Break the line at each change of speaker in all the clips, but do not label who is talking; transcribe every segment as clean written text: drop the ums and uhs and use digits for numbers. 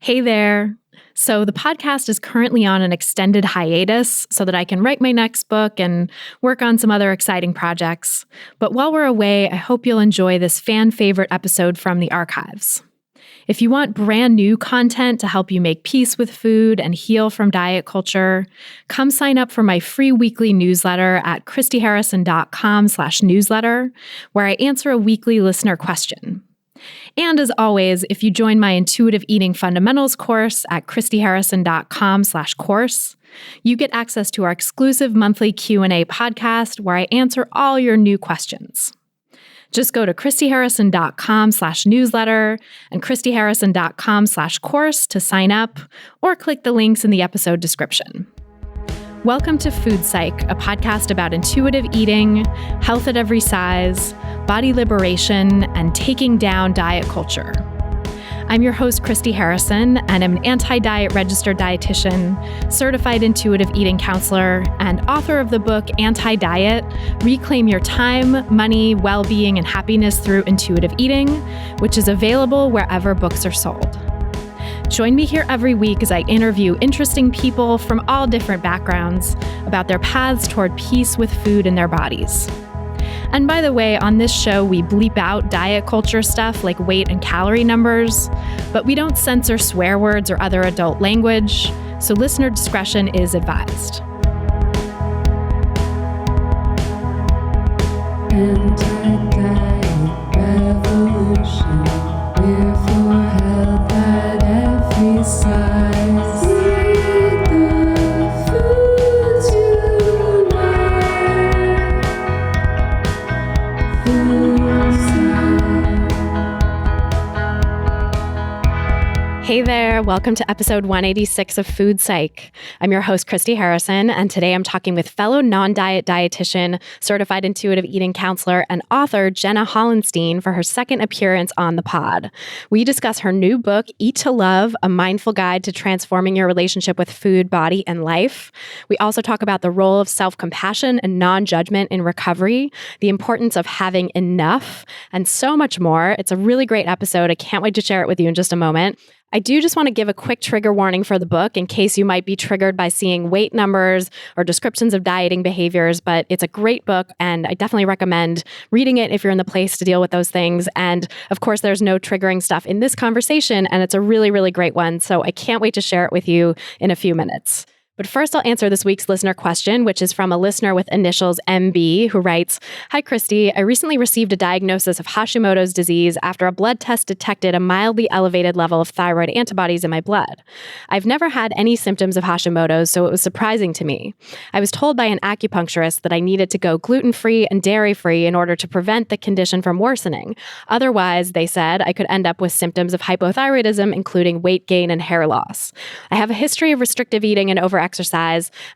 Hey there. So the podcast is currently on an extended hiatus so that I can write my next book and work on some other exciting projects. But while we're away, I hope you'll enjoy this fan favorite episode from the archives. If you want brand new content to help you make peace with food and heal from diet culture, come sign up for my free weekly newsletter at christyharrison.com/newsletter, where I answer a weekly listener question. And as always, if you join my Intuitive Eating Fundamentals course at christyharrison.com/course, you get access to our exclusive monthly Q&A podcast where I answer all your new questions. Just go to christyharrison.com/newsletter and christyharrison.com/course to sign up, or click the links in the episode description. Welcome to Food Psych, a podcast about intuitive eating, health at every size, body liberation, and taking down diet culture. I'm your host, Christy Harrison, and I'm an anti-diet registered dietitian, certified intuitive eating counselor, and author of the book Anti-Diet: Reclaim Your Time, Money, Well-Being, and Happiness Through Intuitive Eating, which is available wherever books are sold. Join me here every week as I interview interesting people from all different backgrounds about their paths toward peace with food in their bodies. And by the way, on this show, we bleep out diet culture stuff like weight and calorie numbers, but we don't censor swear words or other adult language, so listener discretion is advised.
Anti-diet revolution, we're for health at every size. Eat the foods you like. Food Psych.
Hey there, welcome to episode 186 of Food Psych. I'm your host, Christy Harrison, and today I'm talking with fellow non-diet dietitian, certified intuitive eating counselor, and author Jenna Hollenstein for her second appearance on the pod. We discuss her new book, Eat to Love, a mindful guide to transforming your relationship with food, body, and life. We also talk about the role of self-compassion and non-judgment in recovery, the importance of having enough, and so much more. It's a really great episode. I can't wait to share it with you in just a moment. I do just want to give a quick trigger warning for the book in case you might be triggered by seeing weight numbers or descriptions of dieting behaviors, but it's a great book and I definitely recommend reading it if you're in the place to deal with those things. And of course, there's no triggering stuff in this conversation, and it's a really, really great one. So I can't wait to share it with you in a few minutes. But first, I'll answer this week's listener question, which is from a listener with initials MB, who writes, "Hi, Christy. I recently received a diagnosis of Hashimoto's disease after a blood test detected a mildly elevated level of thyroid antibodies in my blood. I've never had any symptoms of Hashimoto's, so it was surprising to me. I was told by an acupuncturist that I needed to go gluten-free and dairy-free in order to prevent the condition from worsening. Otherwise, they said, I could end up with symptoms of hypothyroidism, including weight gain and hair loss. I have a history of restrictive eating and overexercise,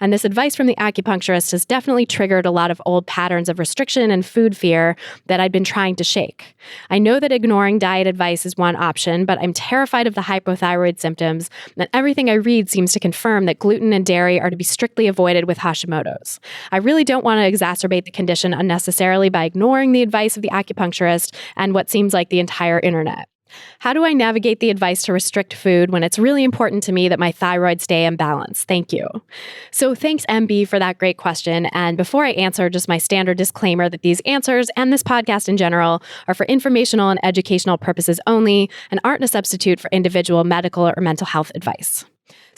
and this advice from the acupuncturist has definitely triggered a lot of old patterns of restriction and food fear that I'd been trying to shake. I know that ignoring diet advice is one option, but I'm terrified of the hypothyroid symptoms, and everything I read seems to confirm that gluten and dairy are to be strictly avoided with Hashimoto's. I really don't want to exacerbate the condition unnecessarily by ignoring the advice of the acupuncturist and what seems like the entire internet. How do I navigate the advice to restrict food when it's really important to me that my thyroid stay in balance? Thank you." So thanks, MB, for that great question. And before I answer, just my standard disclaimer that these answers and this podcast in general are for informational and educational purposes only and aren't a substitute for individual medical or mental health advice.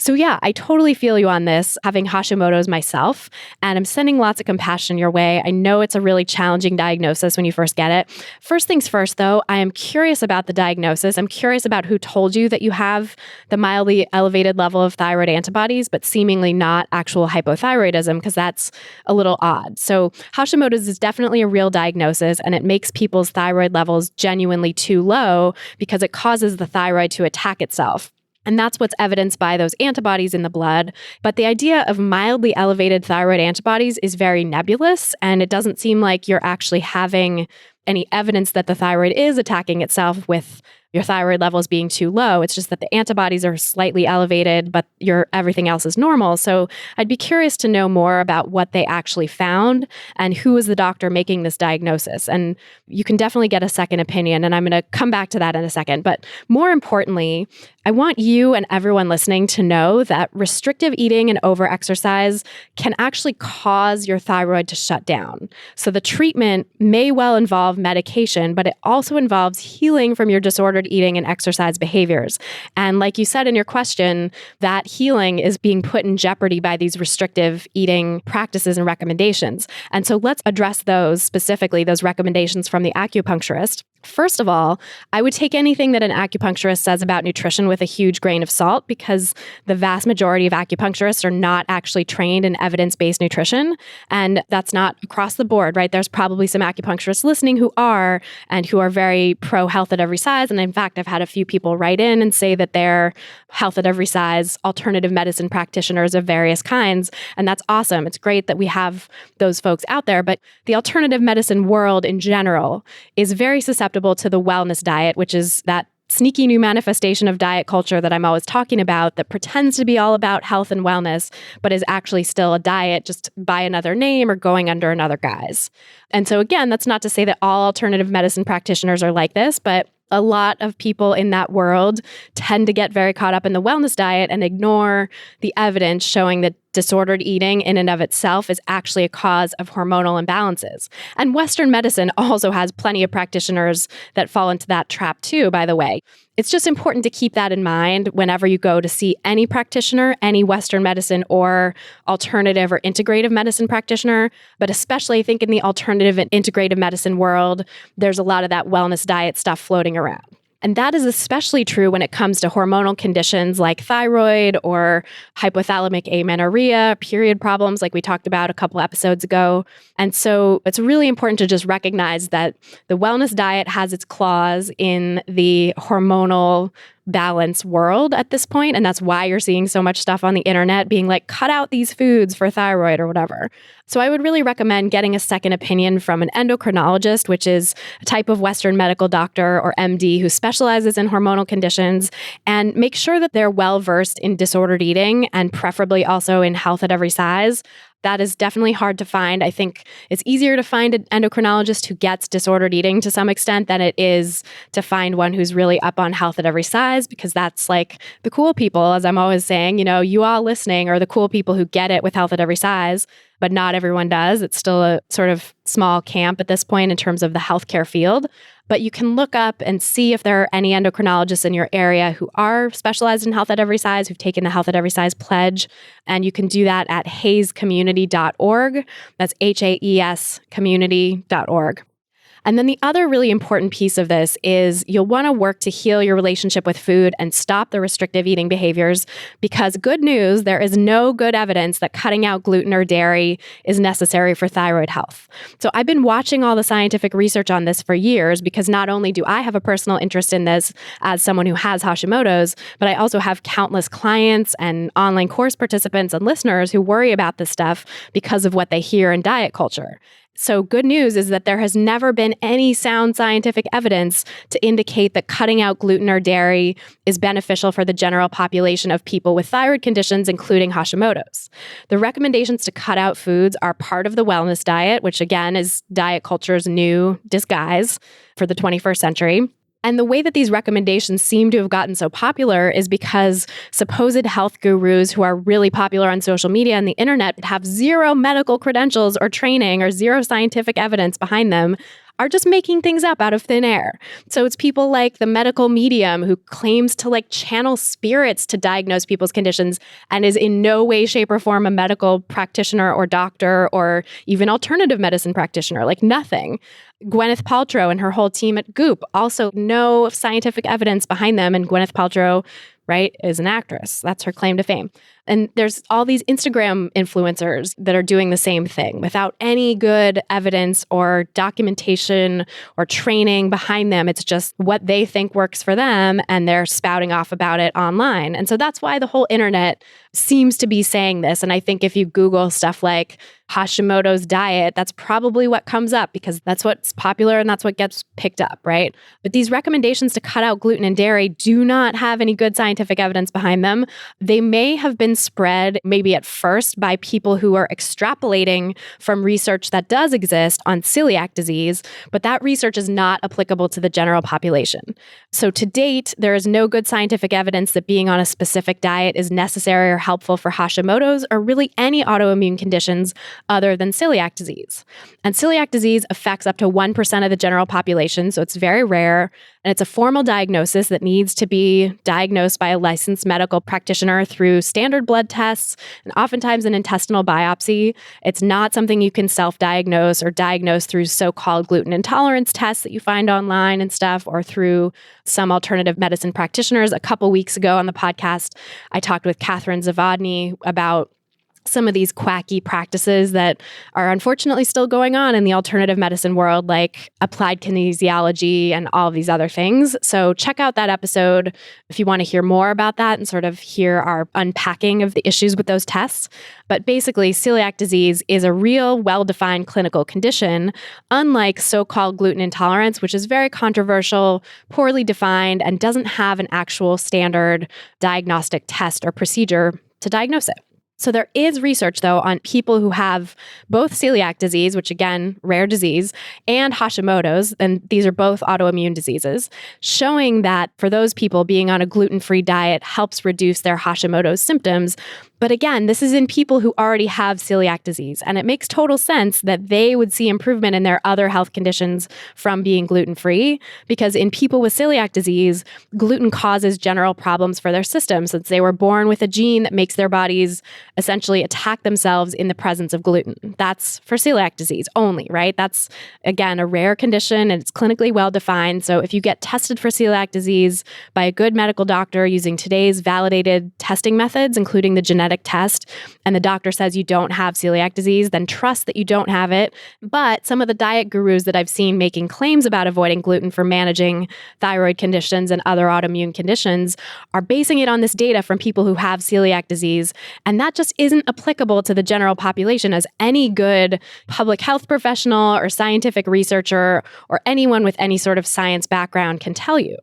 So yeah, I totally feel you on this, having Hashimoto's myself, and I'm sending lots of compassion your way. I know it's a really challenging diagnosis when you first get it. First things first, though, I am curious about the diagnosis. I'm curious about who told you that you have the mildly elevated level of thyroid antibodies, but seemingly not actual hypothyroidism, because that's a little odd. So Hashimoto's is definitely a real diagnosis, and it makes people's thyroid levels genuinely too low because it causes the thyroid to attack itself. And that's what's evidenced by those antibodies in the blood. But the idea of mildly elevated thyroid antibodies is very nebulous, and it doesn't seem like you're actually having any evidence that the thyroid is attacking itself with your thyroid levels being too low. It's just that the antibodies are slightly elevated, but everything else is normal. So I'd be curious to know more about what they actually found and who was the doctor making this diagnosis. And you can definitely get a second opinion, and I'm going to come back to that in a second. But more importantly, I want you and everyone listening to know that restrictive eating and overexercise can actually cause your thyroid to shut down. So the treatment may well involve medication, but it also involves healing from your disordered eating and exercise behaviors. And like you said in your question, that healing is being put in jeopardy by these restrictive eating practices and recommendations. And so let's address those specifically, those recommendations from the acupuncturist. First of all, I would take anything that an acupuncturist says about nutrition with a huge grain of salt, because the vast majority of acupuncturists are not actually trained in evidence-based nutrition. And that's not across the board, right? There's probably some acupuncturists listening who are very pro health at every size. And in fact, I've had a few people write in and say that they're health at every size alternative medicine practitioners of various kinds. And that's awesome. It's great that we have those folks out there. But the alternative medicine world in general is very susceptible to the wellness diet, which is that sneaky new manifestation of diet culture that I'm always talking about, that pretends to be all about health and wellness, but is actually still a diet just by another name or going under another guise. And so again, that's not to say that all alternative medicine practitioners are like this, but a lot of people in that world tend to get very caught up in the wellness diet and ignore the evidence showing that disordered eating in and of itself is actually a cause of hormonal imbalances. And Western medicine also has plenty of practitioners that fall into that trap too, by the way. It's just important to keep that in mind whenever you go to see any practitioner, any Western medicine or alternative or integrative medicine practitioner. But especially I think in the alternative and integrative medicine world, there's a lot of that wellness diet stuff floating around. And that is especially true when it comes to hormonal conditions like thyroid or hypothalamic amenorrhea, period problems like we talked about a couple episodes ago. And so it's really important to just recognize that the wellness diet has its claws in the hormonal balance world at this point. And that's why you're seeing so much stuff on the internet being like, cut out these foods for thyroid or whatever. So I would really recommend getting a second opinion from an endocrinologist, which is a type of Western medical doctor or MD who specializes in hormonal conditions, and make sure that they're well versed in disordered eating and preferably also in health at every size. That is definitely hard to find. I think it's easier to find an endocrinologist who gets disordered eating to some extent than it is to find one who's really up on health at every size, because that's like the cool people, as I'm always saying, you all listening are the cool people who get it with health at every size, but not everyone does. It's still a sort of small camp at this point in terms of the healthcare field. But you can look up and see if there are any endocrinologists in your area who are specialized in health at every size, who've taken the Health at Every Size pledge. And you can do that at hayescommunity.org. That's HAES community.org. And then the other really important piece of this is you'll want to work to heal your relationship with food and stop the restrictive eating behaviors, because good news, there is no good evidence that cutting out gluten or dairy is necessary for thyroid health. So I've been watching all the scientific research on this for years, because not only do I have a personal interest in this as someone who has Hashimoto's, but I also have countless clients and online course participants and listeners who worry about this stuff because of what they hear in diet culture. So good news is that there has never been any sound scientific evidence to indicate that cutting out gluten or dairy is beneficial for the general population of people with thyroid conditions, including Hashimoto's. The recommendations to cut out foods are part of the wellness diet, which again is diet culture's new disguise for the 21st century. And the way that these recommendations seem to have gotten so popular is because supposed health gurus who are really popular on social media and the internet have zero medical credentials or training or zero scientific evidence behind them are just making things up out of thin air. So it's people like the medical medium who claims to channel spirits to diagnose people's conditions and is in no way, shape, or form a medical practitioner or doctor or even alternative medicine practitioner, nothing. Gwyneth Paltrow and her whole team at Goop, also no scientific evidence behind them. And Gwyneth Paltrow, right, is an actress. That's her claim to fame. And there's all these Instagram influencers that are doing the same thing without any good evidence or documentation or training behind them. It's just what they think works for them, and they're spouting off about it online. And so that's why the whole internet seems to be saying this. And I think if you Google stuff like Hashimoto's diet, that's probably what comes up because that's what's popular and that's what gets picked up, right? But these recommendations to cut out gluten and dairy do not have any good scientific evidence behind them. They may have been spread maybe at first by people who are extrapolating from research that does exist on celiac disease, but that research is not applicable to the general population. So to date, there is no good scientific evidence that being on a specific diet is necessary or helpful for Hashimoto's or really any autoimmune conditions other than celiac disease. And celiac disease affects up to 1% of the general population, so it's very rare. And it's a formal diagnosis that needs to be diagnosed by a licensed medical practitioner through standard blood tests and oftentimes an intestinal biopsy. It's not something you can self-diagnose or diagnose through so-called gluten intolerance tests that you find online and stuff, or through some alternative medicine practitioners. A couple weeks ago on the podcast, I talked with Catherine Zavodny about some of these quacky practices that are unfortunately still going on in the alternative medicine world, like applied kinesiology and all of these other things. So check out that episode if you want to hear more about that and sort of hear our unpacking of the issues with those tests. But basically, celiac disease is a real, well-defined clinical condition, unlike so-called gluten intolerance, which is very controversial, poorly defined, and doesn't have an actual standard diagnostic test or procedure to diagnose it. So there is research, though, on people who have both celiac disease, which again, rare disease, and Hashimoto's, and these are both autoimmune diseases, showing that for those people, being on a gluten-free diet helps reduce their Hashimoto's symptoms. But again, this is in people who already have celiac disease, and it makes total sense that they would see improvement in their other health conditions from being gluten-free, because in people with celiac disease, gluten causes general problems for their system since they were born with a gene that makes their bodies essentially attack themselves in the presence of gluten. That's for celiac disease only, right? That's, again, a rare condition and it's clinically well-defined. So if you get tested for celiac disease by a good medical doctor using today's validated testing methods, including the genetic test, and the doctor says you don't have celiac disease, then trust that you don't have it. But some of the diet gurus that I've seen making claims about avoiding gluten for managing thyroid conditions and other autoimmune conditions are basing it on this data from people who have celiac disease. And that just isn't applicable to the general population, as any good public health professional or scientific researcher or anyone with any sort of science background can tell you.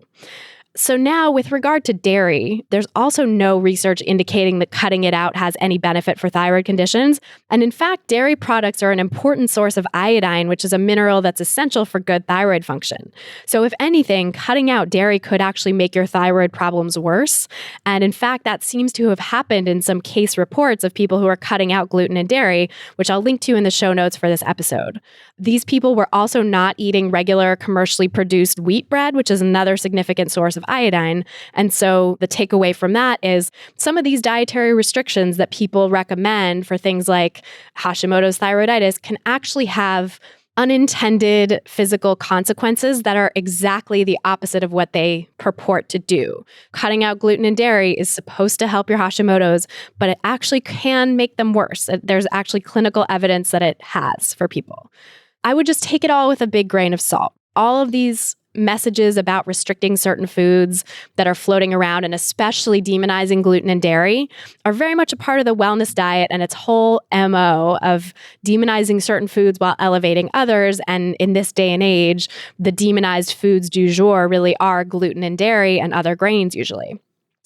So now, with regard to dairy, there's also no research indicating that cutting it out has any benefit for thyroid conditions. And in fact, dairy products are an important source of iodine, which is a mineral that's essential for good thyroid function. So if anything, cutting out dairy could actually make your thyroid problems worse. And in fact, that seems to have happened in some case reports of people who are cutting out gluten and dairy, which I'll link to in the show notes for this episode. These people were also not eating regular commercially produced wheat bread, which is another significant source of iodine. And so the takeaway from that is some of these dietary restrictions that people recommend for things like Hashimoto's thyroiditis can actually have unintended physical consequences that are exactly the opposite of what they purport to do. Cutting out gluten and dairy is supposed to help your Hashimoto's, but it actually can make them worse. There's actually clinical evidence that it has for people. I would just take it all with a big grain of salt. All of these messages about restricting certain foods that are floating around, and especially demonizing gluten and dairy, are very much a part of the wellness diet and its whole MO of demonizing certain foods while elevating others. And in this day and age, the demonized foods du jour really are gluten and dairy and other grains usually.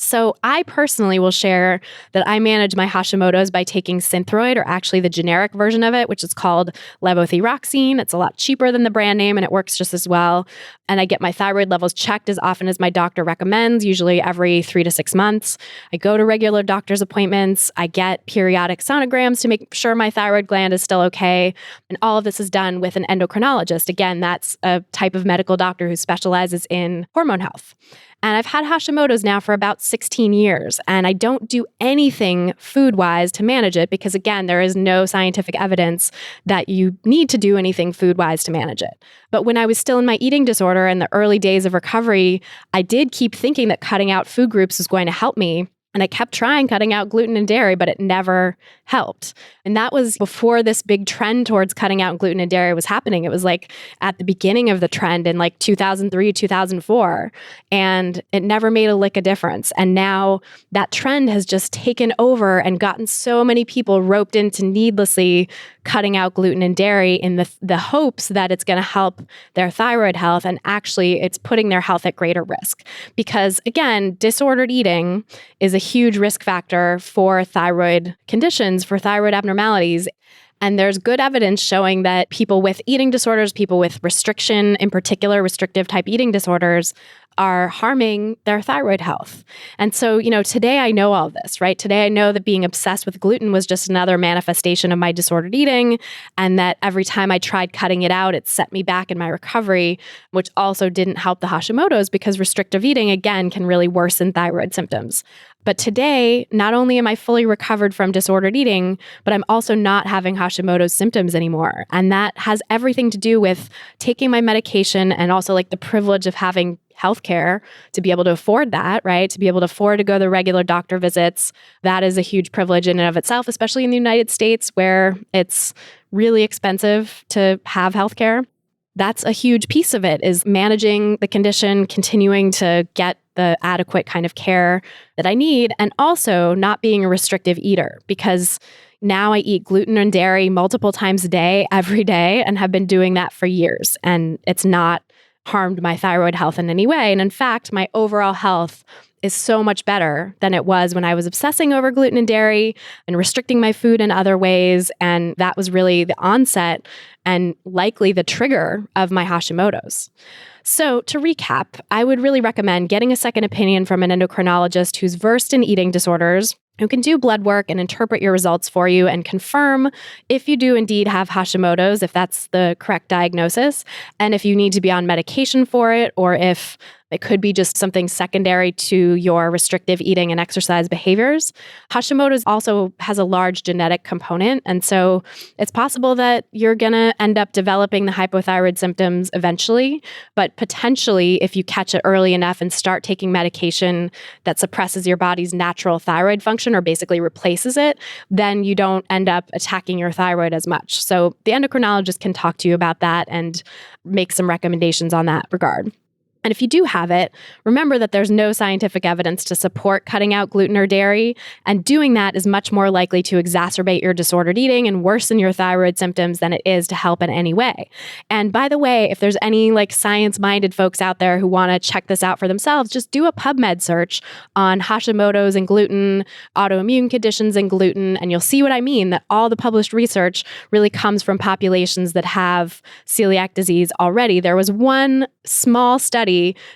So I personally will share that I manage my Hashimoto's by taking Synthroid, or actually the generic version of it, which is called levothyroxine. It's a lot cheaper than the brand name and it works just as well. And I get my thyroid levels checked as often as my doctor recommends, usually every 3 to 6 months. I go to regular doctor's appointments. I get periodic sonograms to make sure my thyroid gland is still okay. And all of this is done with an endocrinologist. Again, that's a type of medical doctor who specializes in hormone health. And I've had Hashimoto's now for about 16 years, and I don't do anything food-wise to manage it because, again, there is no scientific evidence that you need to do anything food-wise to manage it. But when I was still in my eating disorder in the early days of recovery, I did keep thinking that cutting out food groups was going to help me. And I kept trying cutting out gluten and dairy, but it never helped. And that was before this big trend towards cutting out gluten and dairy was happening. It was like at the beginning of the trend in like 2003, 2004. And it never made a lick of difference. And now that trend has just taken over and gotten so many people roped into needlessly cutting out gluten and dairy in the hopes that it's going to help their thyroid health. And actually, it's putting their health at greater risk. Because again, disordered eating is a huge risk factor for thyroid conditions, for thyroid abnormalities. And there's good evidence showing that people with eating disorders, people with restriction, in particular restrictive type eating disorders, are harming their thyroid health. And so, today I know all this, right? Today I know that being obsessed with gluten was just another manifestation of my disordered eating, and that every time I tried cutting it out, it set me back in my recovery, which also didn't help the Hashimoto's because restrictive eating, again, can really worsen thyroid symptoms. But today, not only am I fully recovered from disordered eating, but I'm also not having Hashimoto's symptoms anymore. And that has everything to do with taking my medication and also like the privilege of having healthcare to be able to afford that, right? To be able to afford to go to regular doctor visits. That is a huge privilege in and of itself, especially in the United States where it's really expensive to have healthcare. That's a huge piece of it, is managing the condition, continuing to get the adequate kind of care that I need, and also not being a restrictive eater, because now I eat gluten and dairy multiple times a day, every day, and have been doing that for years. And it's not harmed my thyroid health in any way. And in fact, my overall health is so much better than it was when I was obsessing over gluten and dairy and restricting my food in other ways. And that was really the onset and likely the trigger of my Hashimoto's. So to recap, I would really recommend getting a second opinion from an endocrinologist who's versed in eating disorders, who can do blood work and interpret your results for you and confirm if you do indeed have Hashimoto's, if that's the correct diagnosis, and if you need to be on medication for it, or if it could be just something secondary to your restrictive eating and exercise behaviors. Hashimoto's also has a large genetic component, and so it's possible that you're going to end up developing the hypothyroid symptoms eventually, but potentially if you catch it early enough and start taking medication that suppresses your body's natural thyroid function or basically replaces it, then you don't end up attacking your thyroid as much. So the endocrinologist can talk to you about that and make some recommendations on that regard. And if you do have it, remember that there's no scientific evidence to support cutting out gluten or dairy, and doing that is much more likely to exacerbate your disordered eating and worsen your thyroid symptoms than it is to help in any way. And by the way, if there's any science-minded folks out there who want to check this out for themselves, just do a PubMed search on Hashimoto's and gluten, autoimmune conditions and gluten, and you'll see what I mean, that all the published research really comes from populations that have celiac disease already. There was one small study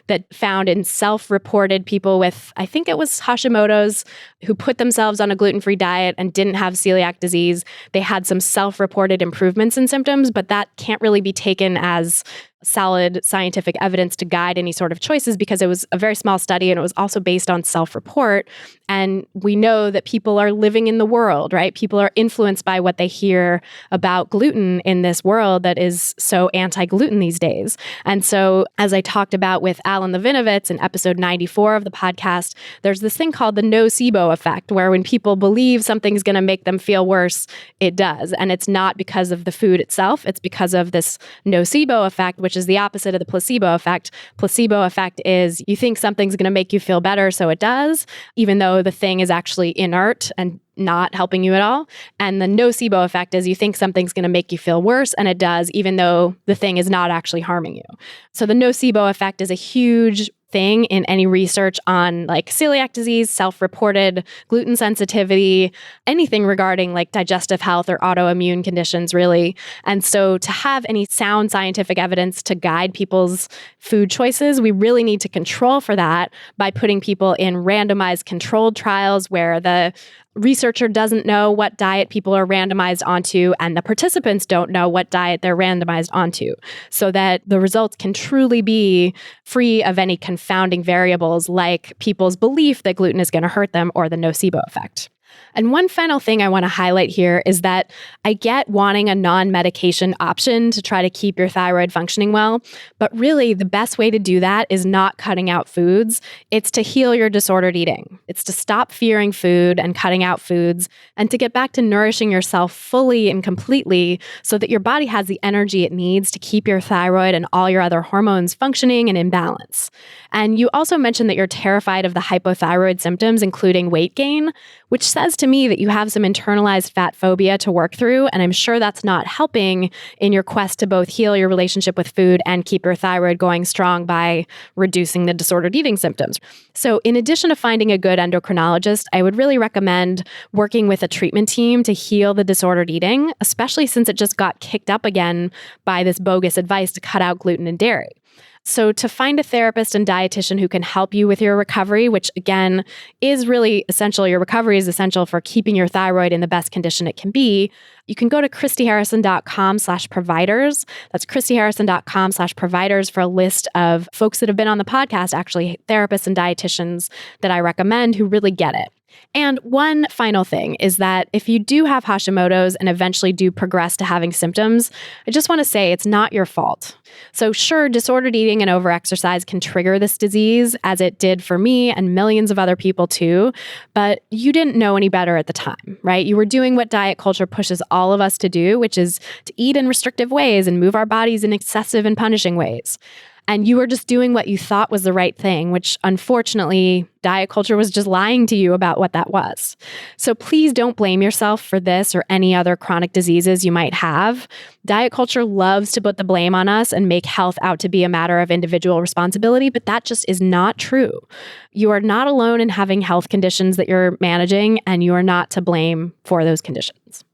that found in self-reported people with, I think it was Hashimoto's, who put themselves on a gluten-free diet and didn't have celiac disease. They had some self-reported improvements in symptoms, but that can't really be taken as solid scientific evidence to guide any sort of choices because it was a very small study and it was also based on self-report. And we know that people are living in the world, right? People are influenced by what they hear about gluten in this world that is so anti-gluten these days. And so, as I talked about with Alan Levinovitz in episode 94 of the podcast, there's this thing called the nocebo effect, where when people believe something's going to make them feel worse, it does. And it's not because of the food itself. It's because of this nocebo effect, which is the opposite of the placebo effect. Placebo effect is you think something's going to make you feel better, so it does, even though the thing is actually inert and not helping you at all. And the nocebo effect is you think something's going to make you feel worse, and it does, even though the thing is not actually harming you. So the nocebo effect is a huge thing in any research on celiac disease, self-reported gluten sensitivity, anything regarding digestive health or autoimmune conditions, really. And so to have any sound scientific evidence to guide people's food choices, we really need to control for that by putting people in randomized controlled trials where the researcher doesn't know what diet people are randomized onto and the participants don't know what diet they're randomized onto, so that the results can truly be free of any confounding variables like people's belief that gluten is going to hurt them or the nocebo effect. And one final thing I want to highlight here is that I get wanting a non-medication option to try to keep your thyroid functioning well, but really the best way to do that is not cutting out foods. It's to heal your disordered eating. It's to stop fearing food and cutting out foods and to get back to nourishing yourself fully and completely so that your body has the energy it needs to keep your thyroid and all your other hormones functioning and in balance. And you also mentioned that you're terrified of the hypothyroid symptoms, including weight gain, which says to me that you have some internalized fat phobia to work through, and I'm sure that's not helping in your quest to both heal your relationship with food and keep your thyroid going strong by reducing the disordered eating symptoms. So in addition to finding a good endocrinologist, I would really recommend working with a treatment team to heal the disordered eating, especially since it just got kicked up again by this bogus advice to cut out gluten and dairy. So to find a therapist and dietitian who can help you with your recovery, which again is really essential, your recovery is essential for keeping your thyroid in the best condition it can be, you can go to christyharrison.com/providers. That's christyharrison.com/providers for a list of folks that have been on the podcast, actually therapists and dietitians that I recommend who really get it. And one final thing is that if you do have Hashimoto's and eventually do progress to having symptoms, I just want to say it's not your fault. So sure, disordered eating and overexercise can trigger this disease, as it did for me and millions of other people too, but you didn't know any better at the time, right? You were doing what diet culture pushes all of us to do, which is to eat in restrictive ways and move our bodies in excessive and punishing ways. And you were just doing what you thought was the right thing, which unfortunately, diet culture was just lying to you about what that was. So please don't blame yourself for this or any other chronic diseases you might have. Diet culture loves to put the blame on us and make health out to be a matter of individual responsibility, but that just is not true. You are not alone in having health conditions that you're managing, and you are not to blame for those conditions.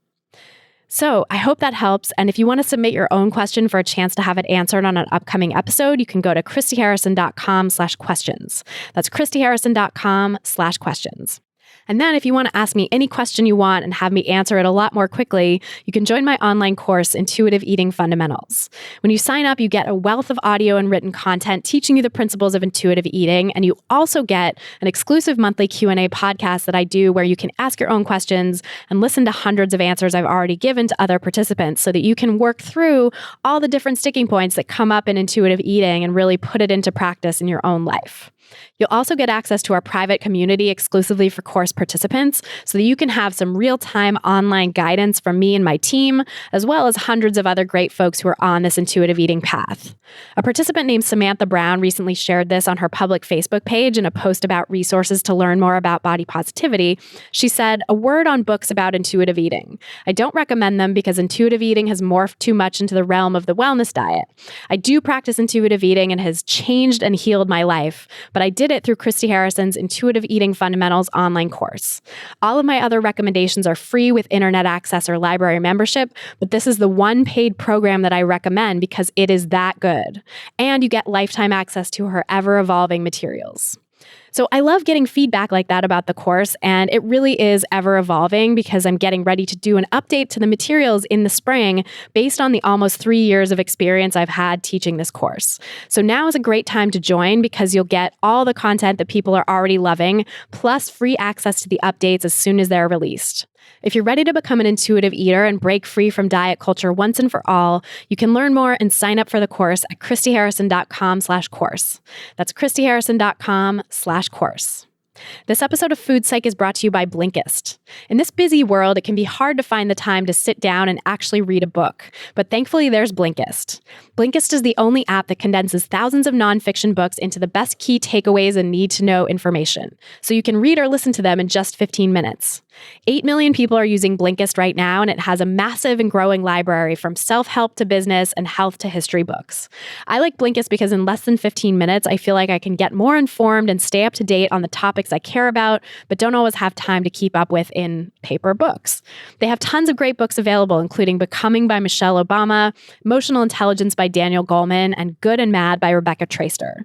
So I hope that helps. And if you want to submit your own question for a chance to have it answered on an upcoming episode, you can go to christyharrison.com/questions. That's christyharrison.com/questions. And then if you want to ask me any question you want and have me answer it a lot more quickly, you can join my online course, Intuitive Eating Fundamentals. When you sign up, you get a wealth of audio and written content teaching you the principles of intuitive eating, and you also get an exclusive monthly Q&A podcast that I do where you can ask your own questions and listen to hundreds of answers I've already given to other participants so that you can work through all the different sticking points that come up in intuitive eating and really put it into practice in your own life. You'll also get access to our private community exclusively for course participants so that you can have some real-time online guidance from me and my team, as well as hundreds of other great folks who are on this intuitive eating path. A participant named Samantha Brown recently shared this on her public Facebook page in a post about resources to learn more about body positivity. She said, "A word on books about intuitive eating. I don't recommend them because intuitive eating has morphed too much into the realm of the wellness diet. I do practice intuitive eating and has changed and healed my life, but I did it through Christy Harrison's Intuitive Eating Fundamentals online course. All of my other recommendations are free with internet access or library membership, but this is the one paid program that I recommend because it is that good. And you get lifetime access to her ever-evolving materials." So I love getting feedback like that about the course, and it really is ever evolving because I'm getting ready to do an update to the materials in the spring based on the almost 3 years of experience I've had teaching this course. So now is a great time to join because you'll get all the content that people are already loving, plus free access to the updates as soon as they're released. If you're ready to become an intuitive eater and break free from diet culture once and for all, you can learn more and sign up for the course at christyharrison.com/course. That's christyharrison.com/course. This episode of Food Psych is brought to you by Blinkist. In this busy world, it can be hard to find the time to sit down and actually read a book, but thankfully there's Blinkist. Blinkist is the only app that condenses thousands of nonfiction books into the best key takeaways and need-to-know information, so you can read or listen to them in just 15 minutes. 8 million people are using Blinkist right now, and it has a massive and growing library from self-help to business and health to history books. I like Blinkist because in less than 15 minutes, I feel like I can get more informed and stay up to date on the topics I care about, but don't always have time to keep up with in paper books. They have tons of great books available, including Becoming by Michelle Obama, Emotional Intelligence by Daniel Goleman, and Good and Mad by Rebecca Traister.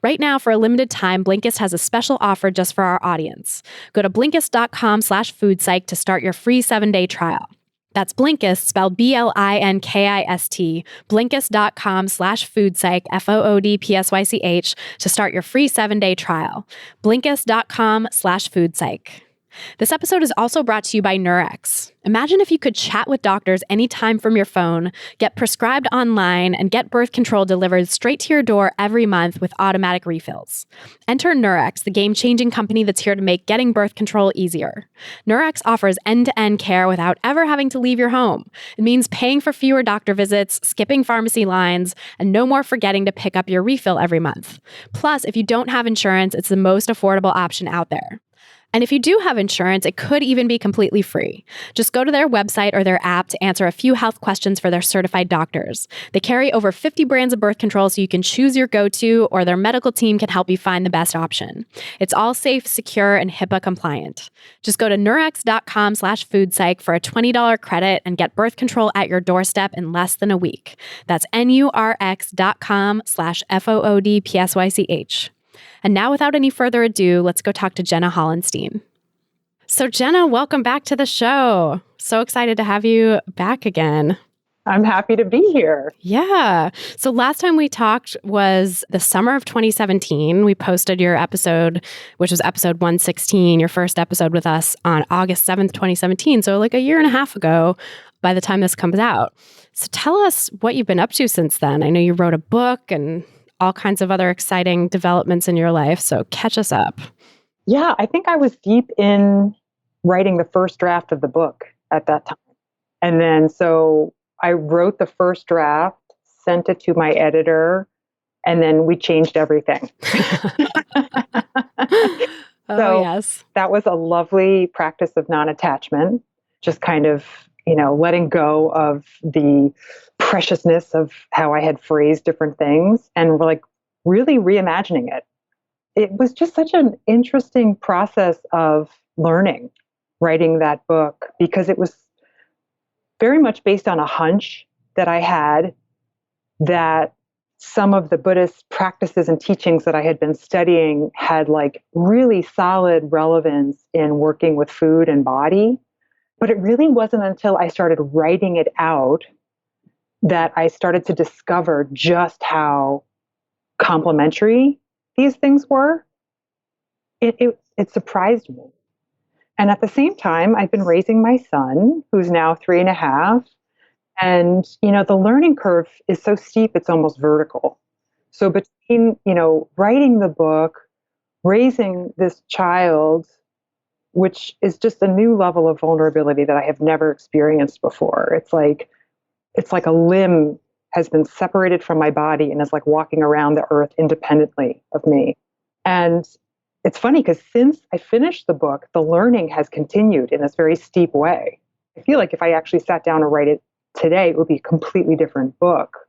Right now, for a limited time, Blinkist has a special offer just for our audience. Go to Blinkist.com/foodpsych to start your free 7-day trial. That's Blinkist, spelled Blinkist, Blinkist.com/foodpsych, FOODPSYCH, to start your free 7-day trial. Blinkist.com/foodpsych. This episode is also brought to you by Nurex. Imagine if you could chat with doctors anytime from your phone, get prescribed online, and get birth control delivered straight to your door every month with automatic refills. Enter Nurex, the game-changing company that's here to make getting birth control easier. Nurex offers end-to-end care without ever having to leave your home. It means paying for fewer doctor visits, skipping pharmacy lines, and no more forgetting to pick up your refill every month. Plus, if you don't have insurance, it's the most affordable option out there. And if you do have insurance, it could even be completely free. Just go to their website or their app to answer a few health questions for their certified doctors. They carry over 50 brands of birth control so you can choose your go-to, or their medical team can help you find the best option. It's all safe, secure, and HIPAA compliant. Just go to nurex.com/foodpsych for a $20 credit and get birth control at your doorstep in less than a week. That's nurx.com/FOODPSYCH. And now, without any further ado, let's go talk to Jenna Hollenstein. So Jenna, welcome back to the show. So excited to have you back again.
I'm happy to be here.
Yeah. So last time we talked was the summer of 2017. We posted your episode, which was episode 116, your first episode with us on August 7th, 2017. So like a year and a half ago by the time this comes out. So tell us what you've been up to since then. I know you wrote a book and all kinds of other exciting developments in your life. So catch us up.
Yeah, I think I was deep in writing the first draft of the book at that time. And then so I wrote the first draft, sent it to my editor, and then we changed everything.
Oh, yes.
That was a lovely practice of non-attachment, just kind of, letting go of the preciousness of how I had phrased different things and like really reimagining it. It was just such an interesting process of learning, writing that book, because it was very much based on a hunch that I had that some of the Buddhist practices and teachings that I had been studying had like really solid relevance in working with food and body. But it really wasn't until I started writing it out that I started to discover just how complementary these things were. It surprised me. And at the same time, I've been raising my son, who's now 3.5. And, the learning curve is so steep, it's almost vertical. So between, writing the book, raising this child, which is just a new level of vulnerability that I have never experienced before. It's like a limb has been separated from my body and is like walking around the earth independently of me. And it's funny because since I finished the book, the learning has continued in this very steep way. I feel like if I actually sat down and write it today, it would be a completely different book.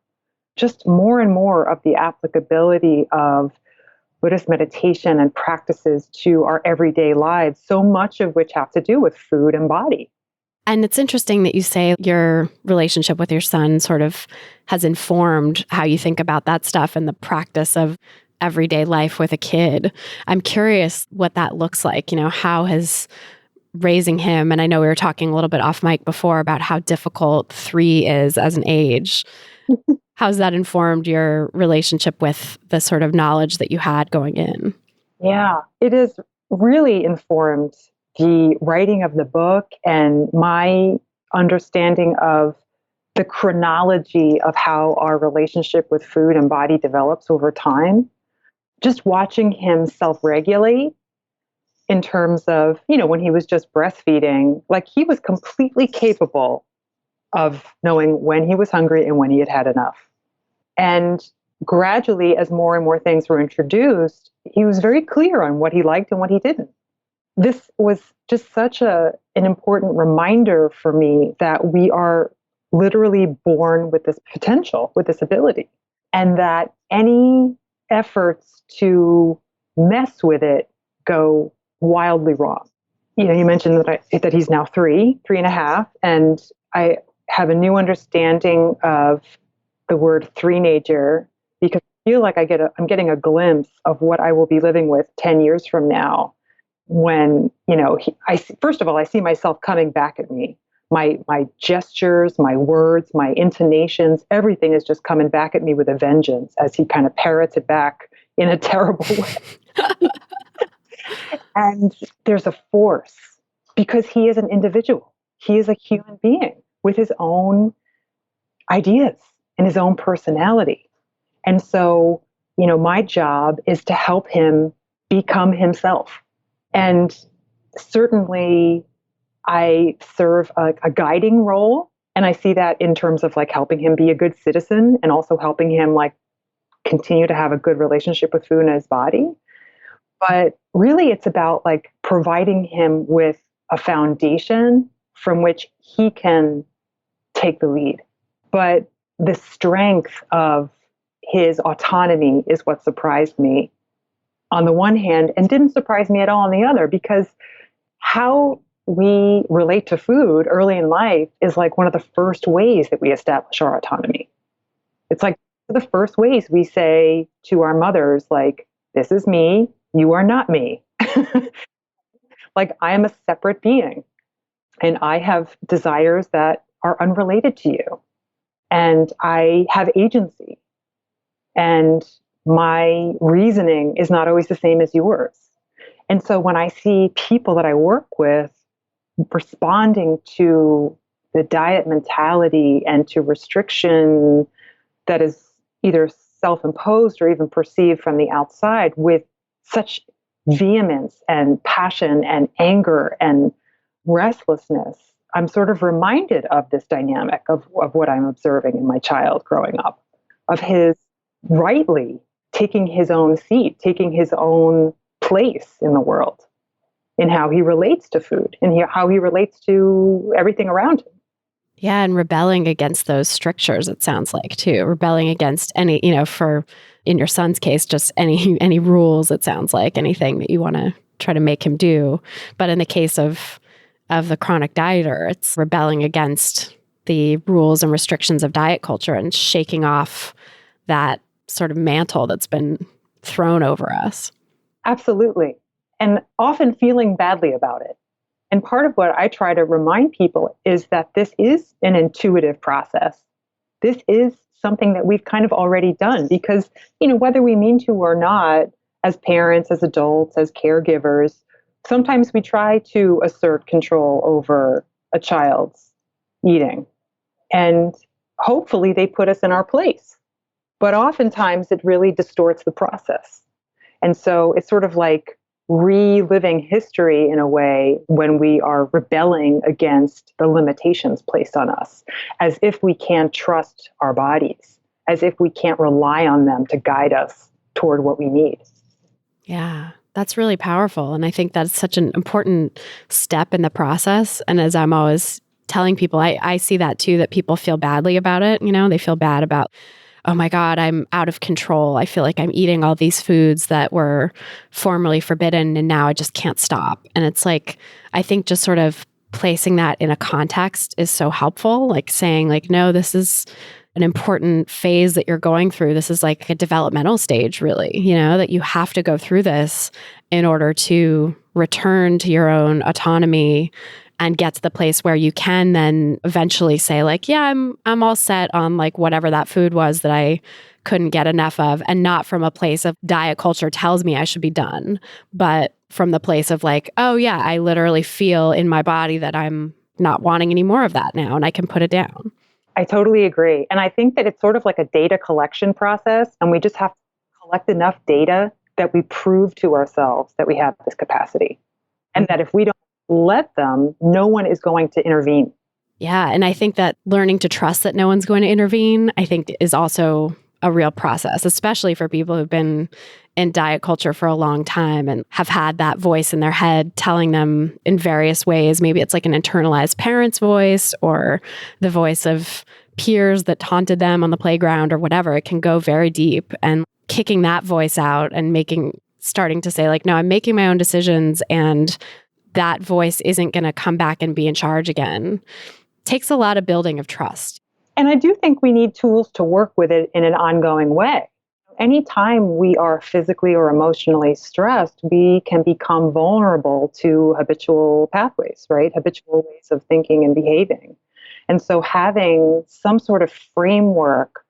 Just more and more of the applicability of Buddhist meditation and practices to our everyday lives, so much of which have to do with food and body.
And it's interesting that you say your relationship with your son sort of has informed how you think about that stuff and the practice of everyday life with a kid. I'm curious what that looks like. How has raising him, and I know we were talking a little bit off mic before about how difficult 3 is as an age. How's that informed your relationship with the sort of knowledge that you had going in?
Yeah, it has really informed the writing of the book and my understanding of the chronology of how our relationship with food and body develops over time. Just watching him self-regulate in terms of, when he was just breastfeeding, like he was completely capable of knowing when he was hungry and when he had had enough. And gradually, as more and more things were introduced, he was very clear on what he liked and what he didn't. This was just such an important reminder for me that we are literally born with this potential, with this ability, and that any efforts to mess with it go wildly wrong. You mentioned that he's now 3.5, and I have a new understanding of the word three-nager, because I feel like I'm getting a glimpse of what I will be living with 10 years from now when, first of all, I see myself coming back at me. My gestures, my words, my intonations, everything is just coming back at me with a vengeance as he kind of parrots it back in a terrible way. And there's a force because he is an individual. He is a human being with his own ideas and his own personality. And so, my job is to help him become himself. And certainly I serve a guiding role. And I see that in terms of like helping him be a good citizen and also helping him like continue to have a good relationship with food and his body. But really it's about like providing him with a foundation from which he can take the lead. But the strength of his autonomy is what surprised me on the one hand and didn't surprise me at all on the other, because how we relate to food early in life is like one of the first ways that we establish our autonomy. It's like the first ways we say to our mothers, like, this is me, you are not me. Like, I am a separate being and I have desires that are unrelated to you. And I have agency. And my reasoning is not always the same as yours. And so when I see people that I work with responding to the diet mentality and to restriction that is either self-imposed or even perceived from the outside with such vehemence and passion and anger and restlessness, I'm sort of reminded of this dynamic of what I'm observing in my child growing up, of his rightly taking his own seat, taking his own place in the world, in how he relates to food and how he relates to everything around him.
Yeah, and rebelling against those strictures, it sounds like, too. Rebelling against any, for, in your son's case, just any rules, it sounds like, anything that you want to try to make him do. But in the case of the chronic dieter, it's rebelling against the rules and restrictions of diet culture and shaking off that sort of mantle that's been thrown over us.
Absolutely. And often feeling badly about it. And part of what I try to remind people is that this is an intuitive process. This is something that we've kind of already done because, whether we mean to or not, as parents, as adults, as caregivers, sometimes we try to assert control over a child's eating. And hopefully they put us in our place. But oftentimes it really distorts the process. And so it's sort of like reliving history in a way when we are rebelling against the limitations placed on us, as if we can't trust our bodies, as if we can't rely on them to guide us toward what we need.
Yeah, that's really powerful. And I think that's such an important step in the process. And as I'm always telling people, I see that too, that people feel badly about it. They feel bad about, oh my God, I'm out of control. I feel like I'm eating all these foods that were formerly forbidden and now I just can't stop. And it's like, I think just sort of placing that in a context is so helpful, like saying like, no, this is an important phase that you're going through. This is like a developmental stage, really, that you have to go through this in order to return to your own autonomy and get to the place where you can then eventually say like, yeah, I'm all set on like whatever that food was that I couldn't get enough of, and not from a place of diet culture tells me I should be done, but from the place of like, oh yeah, I literally feel in my body that I'm not wanting any more of that now and I can put it down.
I totally agree. And I think that it's sort of like a data collection process, and we just have to collect enough data that we prove to ourselves that we have this capacity. And that if we don't let them, no one is going to intervene.
Yeah. And I think that learning to trust that no one's going to intervene, I think is also a real process, especially for people who've been in diet culture for a long time and have had that voice in their head telling them in various ways. Maybe it's like an internalized parent's voice or the voice of peers that taunted them on the playground or whatever. It can go very deep, and kicking that voice out and starting to say like, no, I'm making my own decisions and that voice isn't going to come back and be in charge again. Takes a lot of building of trust.
And I do think we need tools to work with it in an ongoing way. Anytime we are physically or emotionally stressed, we can become vulnerable to habitual pathways, right? Habitual ways of thinking and behaving. And so having some sort of framework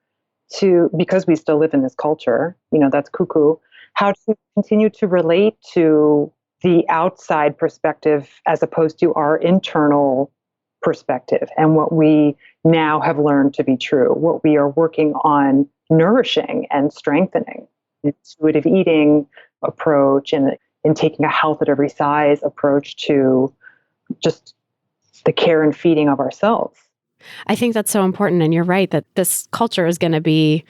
because we still live in this culture, that's cuckoo, how to continue to relate to the outside perspective as opposed to our internal perspective and what we now have learned to be true, what we are working on nourishing and strengthening. Intuitive eating approach and taking a health at every size approach to just the care and feeding of ourselves.
I think that's so important. And you're right that this culture is going to be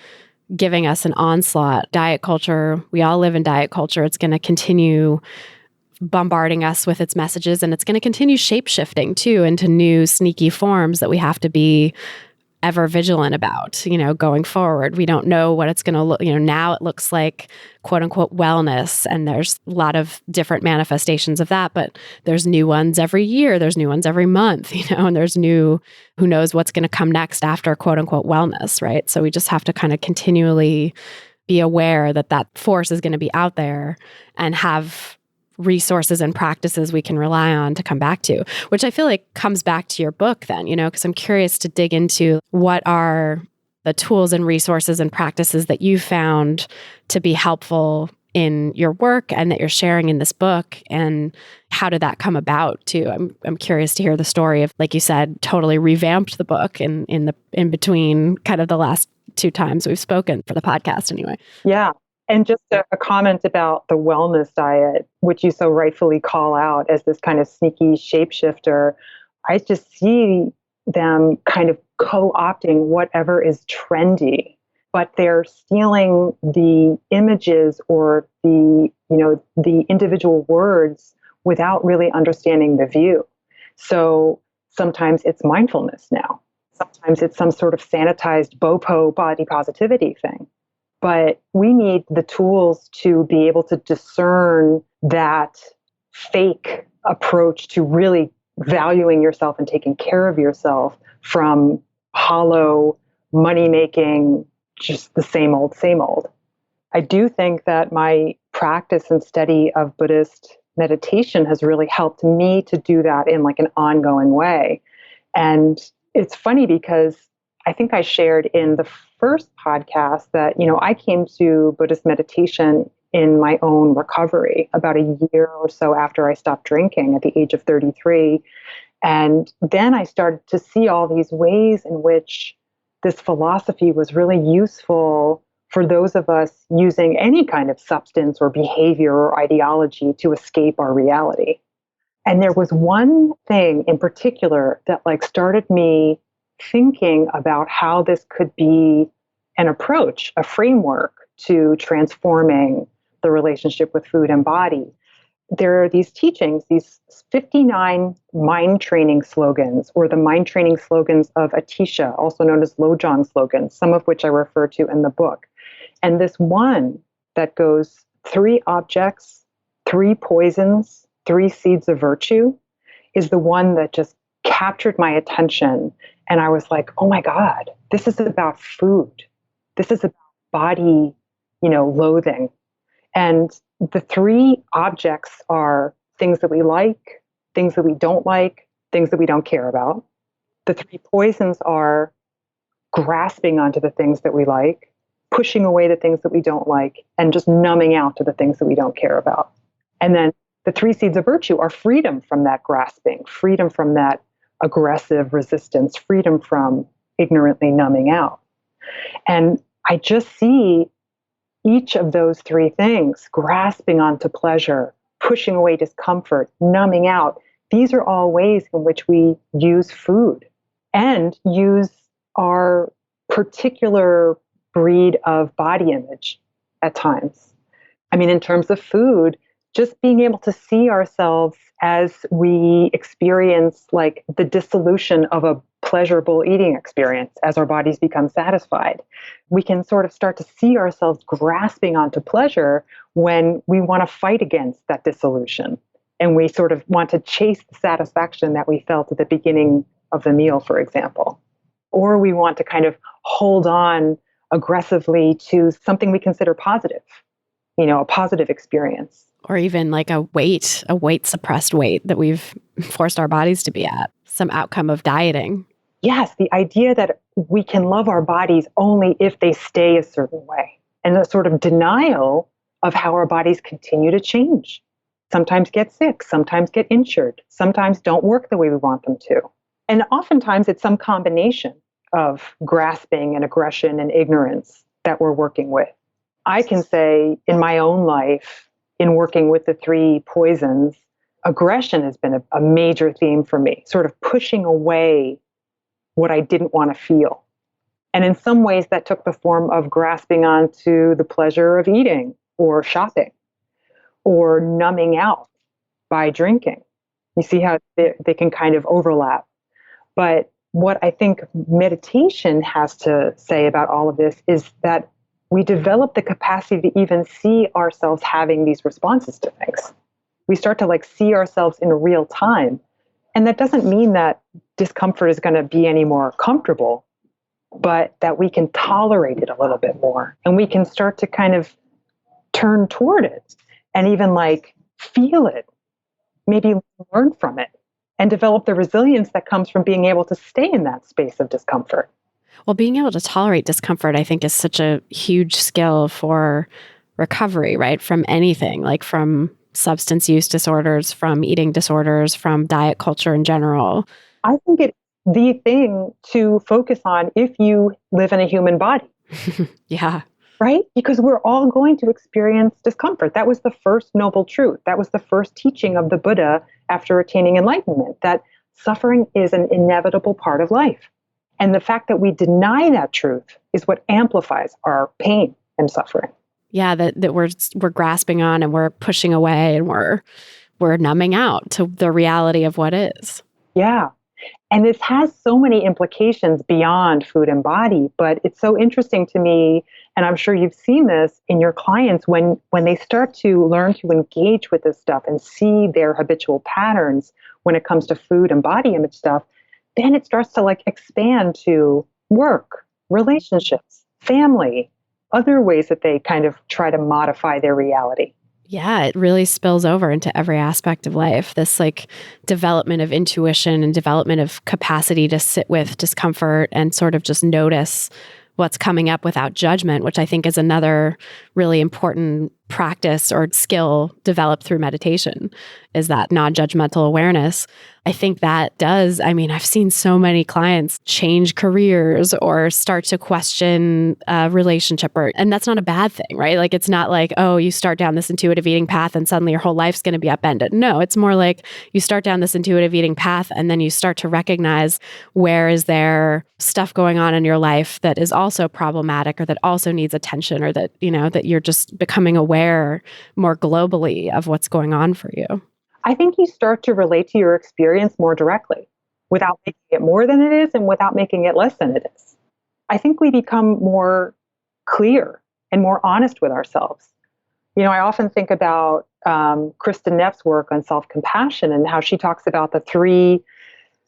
giving us an onslaught. Diet culture, we all live in diet culture. It's going to continue bombarding us with its messages, and it's going to continue shape-shifting too into new sneaky forms that we have to be ever vigilant about, going forward. We don't know what it's going to look, now it looks like quote unquote wellness, and there's a lot of different manifestations of that, but there's new ones every year, there's new ones every month, and there's new, who knows what's going to come next after quote unquote wellness, right? So we just have to kind of continually be aware that that force is going to be out there and have resources and practices we can rely on to come back to, which I feel like comes back to your book then, because I'm curious to dig into what are the tools and resources and practices that you found to be helpful in your work and that you're sharing in this book, and how did that come about too? I'm curious to hear the story of, like you said, totally revamped the book in between kind of the last 2 times we've spoken for the podcast anyway.
Yeah. And just a comment about the wellness diet, which you so rightfully call out as this kind of sneaky shapeshifter. I just see them kind of co-opting whatever is trendy, but they're stealing the images or the individual words without really understanding the view. So sometimes it's mindfulness now. Sometimes it's some sort of sanitized BOPO body positivity thing. But we need the tools to be able to discern that fake approach to really valuing yourself and taking care of yourself from hollow, money-making, just the same old, same old. I do think that my practice and study of Buddhist meditation has really helped me to do that in like an ongoing way. And it's funny because I think I shared in the first podcast that, I came to Buddhist meditation in my own recovery about a year or so after I stopped drinking at the age of 33. And then I started to see all these ways in which this philosophy was really useful for those of us using any kind of substance or behavior or ideology to escape our reality. And there was one thing in particular that started me thinking about how this could be an approach, a framework to transforming the relationship with food and body. There are these teachings, these 59 mind training slogans, or the mind training slogans of Atisha, also known as Lojong slogans, some of which I refer to in the book. And this one that goes 3 objects, 3 poisons, 3 seeds of virtue is the one that just captured my attention. And I was like, oh my God, this is about food. This is about body, loathing. And the 3 objects are things that we like, things that we don't like, things that we don't care about. The 3 poisons are grasping onto the things that we like, pushing away the things that we don't like, and just numbing out to the things that we don't care about. And then the 3 seeds of virtue are freedom from that grasping, freedom from that aggressive resistance, freedom from ignorantly numbing out. And I just see each of those 3 things, grasping onto pleasure, pushing away discomfort, numbing out. These are all ways in which we use food and use our particular breed of body image at times. I mean, in terms of food, just being able to see ourselves as we experience the dissolution of a pleasurable eating experience as our bodies become satisfied. We can sort of start to see ourselves grasping onto pleasure when we want to fight against that dissolution. And we sort of want to chase the satisfaction that we felt at the beginning of the meal, for example. Or we want to kind of hold on aggressively to something we consider positive, a positive experience.
Or even a weight suppressed weight that we've forced our bodies to be at, some outcome of dieting.
Yes, the idea that we can love our bodies only if they stay a certain way, and a sort of denial of how our bodies continue to change. sometimes get sick, sometimes get injured, sometimes don't work the way we want them to. And oftentimes it's some combination of grasping and aggression and ignorance that we're working with. I can say in my own life, in working with the three poisons, aggression has been a major theme for me, sort of pushing away what I didn't want to feel. And in some ways that took the form of grasping onto the pleasure of eating or shopping or numbing out by drinking. You see how they can kind of overlap. But what I think meditation has to say about all of this is that we develop the capacity to even see ourselves having these responses to things. We start to see ourselves in real time. And that doesn't mean that discomfort is going to be any more comfortable, but that we can tolerate it a little bit more. And we can start to kind of turn toward it and even feel it, maybe learn from it, and develop the resilience that comes from being able to stay in that space of discomfort.
Well, being able to tolerate discomfort, I think, is such a huge skill for recovery, right? From anything, from substance use disorders, from eating disorders, from diet culture in general.
I think it's the thing to focus on if you live in a human body.
Yeah.
Right? Because we're all going to experience discomfort. That was the first noble truth. That was the first teaching of the Buddha after attaining enlightenment, that suffering is an inevitable part of life. And the fact that we deny that truth is what amplifies our pain and suffering.
Yeah, that we're grasping on and we're pushing away and we're numbing out to the reality of what is.
Yeah. And this has so many implications beyond food and body, but it's so interesting to me, and I'm sure you've seen this in your clients, when they start to learn to engage with this stuff and see their habitual patterns when it comes to food and body image stuff, then it starts to expand to work, relationships, family, other ways that they kind of try to modify their reality.
Yeah, it really spills over into every aspect of life. This development of intuition and development of capacity to sit with discomfort and sort of just notice what's coming up without judgment, which I think is another really important practice or skill developed through meditation, is that non-judgmental awareness. I think that does, I've seen so many clients change careers or start to question a relationship, and that's not a bad thing, right? It's not oh, you start down this intuitive eating path and suddenly your whole life's going to be upended. No, it's more you start down this intuitive eating path and then you start to recognize where is there stuff going on in your life that is also problematic or that also needs attention, or that, that you're just becoming aware more globally of what's going on for you.
I think you start to relate to your experience more directly without making it more than it is and without making it less than it is. I think we become more clear and more honest with ourselves. I often think about Kristen Neff's work on self-compassion and how she talks about the three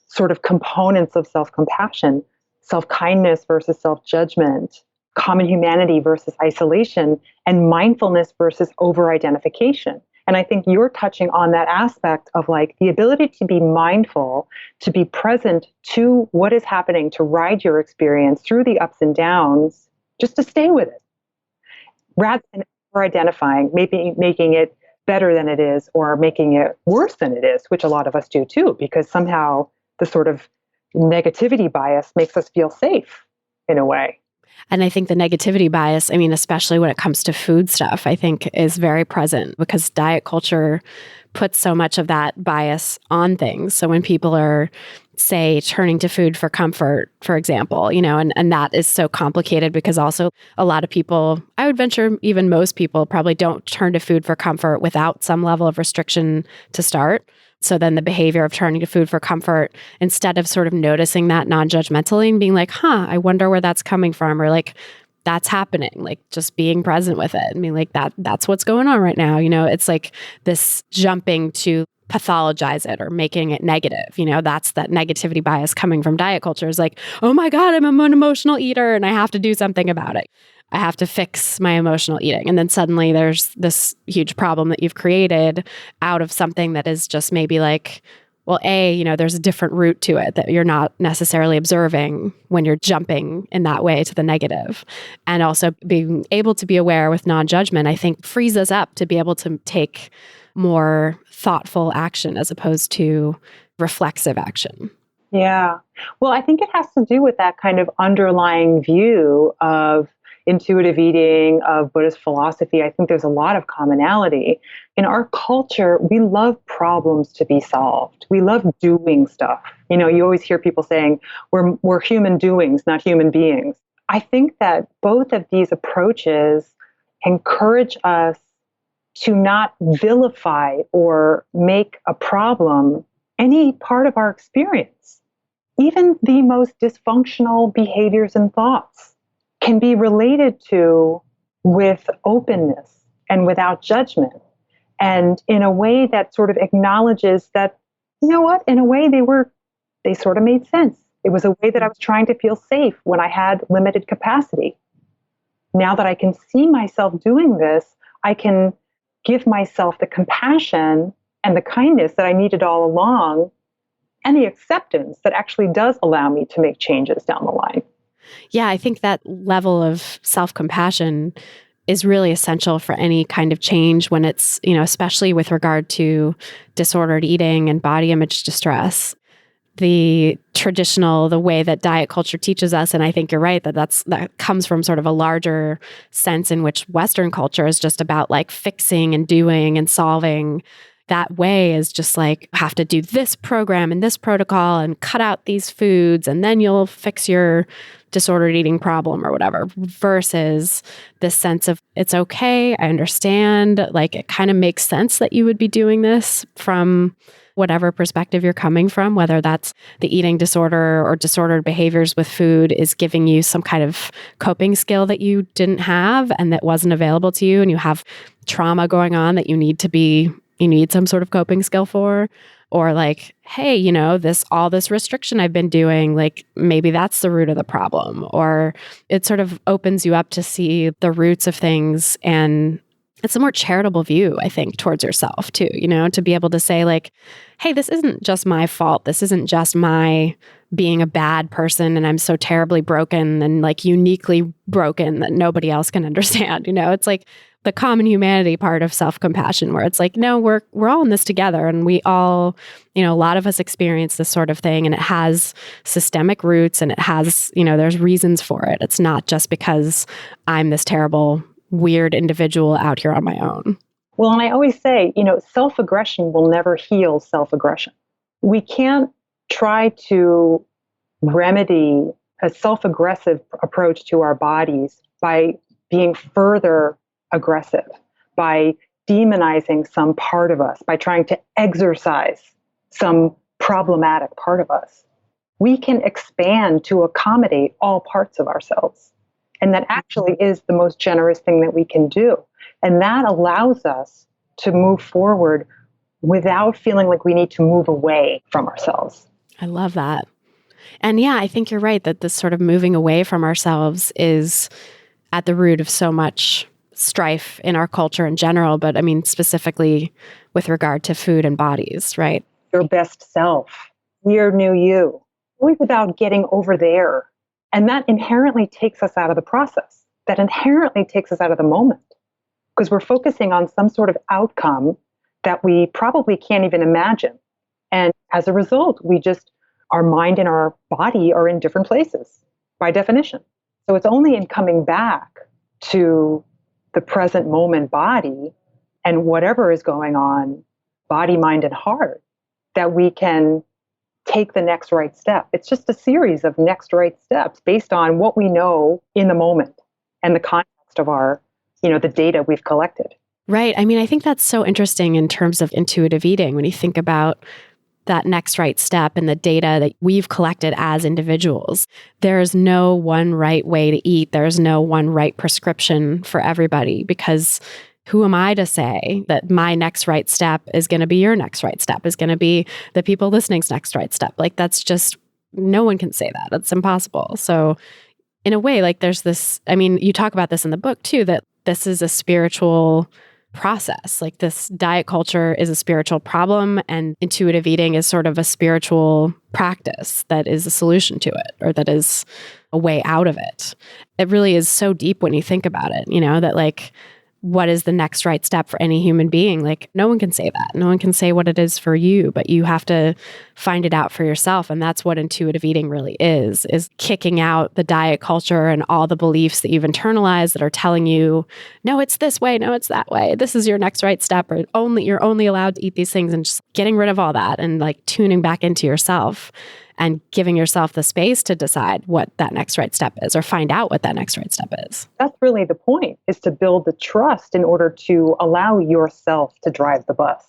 sort of components of self-compassion: self-kindness versus self-judgment, common humanity versus isolation, and mindfulness versus over-identification. And I think you're touching on that aspect of the ability to be mindful, to be present to what is happening, to ride your experience through the ups and downs, just to stay with it, rather than over-identifying, maybe making it better than it is or making it worse than it is, which a lot of us do too, because somehow the sort of negativity bias makes us feel safe in a way.
And I think the negativity bias, especially when it comes to food stuff, I think is very present because diet culture puts so much of that bias on things. So when people are, say, turning to food for comfort, for example, and that is so complicated because also a lot of people, I would venture even most people probably don't turn to food for comfort without some level of restriction to start. So then the behavior of turning to food for comfort, instead of sort of noticing that non-judgmentally and being I wonder where that's coming from, or that's happening, just being present with it. That's what's going on right now. It's this jumping to pathologize it or making it negative. That's that negativity bias coming from diet culture is oh my God, I'm an emotional eater and I have to do something about it. I have to fix my emotional eating. And then suddenly there's this huge problem that you've created out of something that is just maybe there's a different route to it that you're not necessarily observing when you're jumping in that way to the negative. And also being able to be aware with non-judgment, I think frees us up to be able to take more thoughtful action as opposed to reflexive action.
Yeah. Well, I think it has to do with that kind of underlying view of intuitive eating, of Buddhist philosophy. I think there's a lot of commonality. In our culture, we love problems to be solved. We love doing stuff. You always hear people saying, we're human doings, not human beings. I think that both of these approaches encourage us to not vilify or make a problem any part of our experience. Even the most dysfunctional behaviors and thoughts can be related to with openness and without judgment, and in a way that sort of acknowledges that, in a way they sort of made sense. It was a way that I was trying to feel safe when I had limited capacity. Now that I can see myself doing this, I can give myself the compassion and the kindness that I needed all along, and the acceptance that actually does allow me to make changes down the line.
Yeah, I think that level of self-compassion is really essential for any kind of change when it's, especially with regard to disordered eating and body image distress. The way that diet culture teaches us, and I think you're right, that comes from sort of a larger sense in which Western culture is just about like fixing and doing and solving. That way is just like, have to do this program and this protocol and cut out these foods, and then you'll fix your disordered eating problem or whatever, versus this sense of, it's okay, I understand, like it kind of makes sense that you would be doing this from whatever perspective you're coming from, whether that's the eating disorder or disordered behaviors with food is giving you some kind of coping skill that you didn't have and that wasn't available to you, and you have trauma going on that you need some sort of coping skill for, or like, hey, all this restriction I've been doing, like maybe that's the root of the problem, or it sort of opens you up to see the roots of things. And it's a more charitable view, I think, towards yourself too, to be able to say like, hey, this isn't just my fault. This isn't just my being a bad person and I'm so terribly broken and like uniquely broken that nobody else can understand. It's like the common humanity part of self-compassion, where it's like, no, we're all in this together, and we all, a lot of us experience this sort of thing, and it has systemic roots, and it has, there's reasons for it. It's not just because I'm this terrible, weird individual out here on my own.
Well, and I always say, self-aggression will never heal self-aggression. We can't try to remedy a self-aggressive approach to our bodies by being further aggressive, by demonizing some part of us, by trying to exorcise some problematic part of us. We can expand to accommodate all parts of ourselves. And that actually is the most generous thing that we can do. And that allows us to move forward without feeling like we need to move away from ourselves.
I love that. And yeah, I think you're right that this sort of moving away from ourselves is at the root of so much strife in our culture in general, but I mean, specifically with regard to food and bodies, right?
Your best self, your new you, always about getting over there. And that inherently takes us out of the process. That inherently takes us out of the moment, because we're focusing on some sort of outcome that we probably can't even imagine. And as a result, our mind and our body are in different places by definition. So it's only in coming back to the present moment body and whatever is going on, body, mind, and heart, that we can take the next right step. It's just a series of next right steps based on what we know in the moment and the context of our, the data we've collected.
Right. I mean, I think that's so interesting in terms of intuitive eating when you think about that next right step and the data that we've collected as individuals. There's no one right way to eat. There's no one right prescription for everybody, because who am I to say that my next right step is going to be your next right step, is going to be the people listening's next right step? Like, that's just, no one can say that. It's impossible. So in a way, like there's this, I mean, you talk about this in the book too, that this is a spiritual process. Like, this diet culture is a spiritual problem, and intuitive eating is sort of a spiritual practice that is a solution to it, or that is a way out of it. It really is so deep when you think about it, that like what is the next right step for any human being? Like, no one can say that. No one can say what it is for you, but you have to find it out for yourself. And that's what intuitive eating really is kicking out the diet culture and all the beliefs that you've internalized that are telling you, no, it's this way, no, it's that way. This is your next right step, or you're only allowed to eat these things, and just getting rid of all that and like tuning back into yourself and giving yourself the space to decide what that next right step is, or find out what that next right step is.
That's really the point, is to build the trust in order to allow yourself to drive the bus.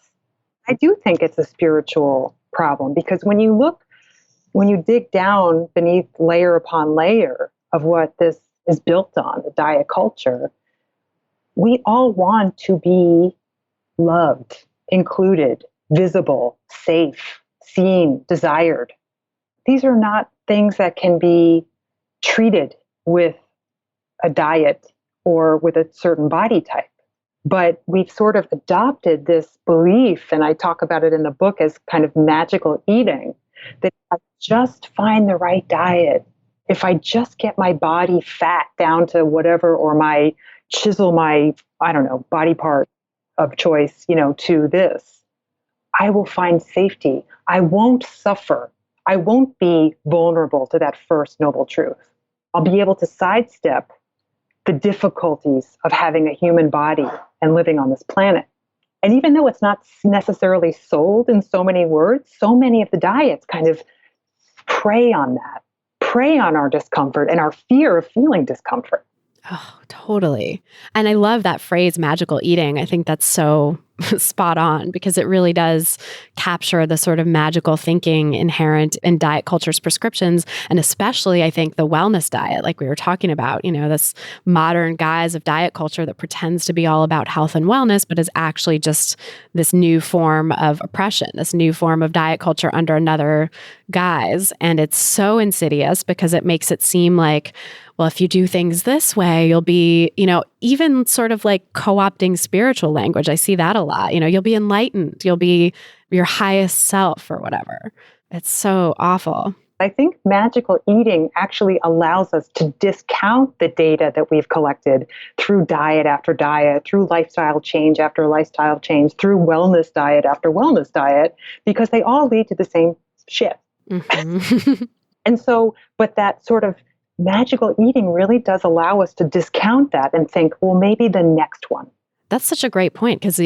I do think it's a spiritual problem, because when you dig down beneath layer upon layer of what this is built on, the diet culture, we all want to be loved, included, visible, safe, seen, desired. These are not things that can be treated with a diet or with a certain body type. But we've sort of adopted this belief, and I talk about it in the book as kind of magical eating, that if I just find the right diet, if I just get my body fat down to whatever, or chisel my, body part of choice, to this, I will find safety. I won't suffer. I won't be vulnerable to that first noble truth. I'll be able to sidestep the difficulties of having a human body and living on this planet. And even though it's not necessarily sold in so many words, so many of the diets kind of prey on that, prey on our discomfort and our fear of feeling discomfort.
Oh, totally. And I love that phrase, magical eating. I think that's so spot on, because it really does capture the sort of magical thinking inherent in diet culture's prescriptions. And especially, I think, the wellness diet, like we were talking about, this modern guise of diet culture that pretends to be all about health and wellness, but is actually just this new form of oppression, this new form of diet culture under another guise. And it's so insidious because it makes it seem like, well, if you do things this way, you'll be, even sort of like co-opting spiritual language. I see that a lot. You'll be enlightened. You'll be your highest self or whatever. It's so awful.
I think magical eating actually allows us to discount the data that we've collected through diet after diet, through lifestyle change after lifestyle change, through wellness diet after wellness diet, because they all lead to the same shit.
Mm-hmm.
And so, but that sort of magical eating really does allow us to discount that and think, well, maybe the next one.
That's such a great point, because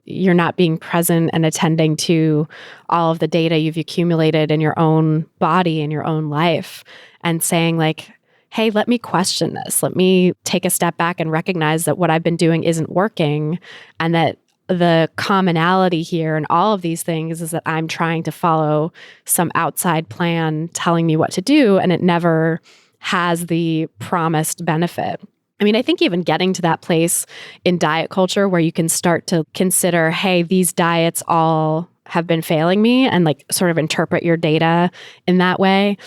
you're not being present and attending to all of the data you've accumulated in your own body and your own life, and saying like, hey, let me question this. Let me take a step back and recognize that what I've been doing isn't working, and that the commonality here in all of these things is that I'm trying to follow some outside plan telling me what to do, and it never has the promised benefit. I mean, I think even getting to that place in diet culture where you can start to consider, hey, these diets all have been failing me, and like sort of interpret your data in that way,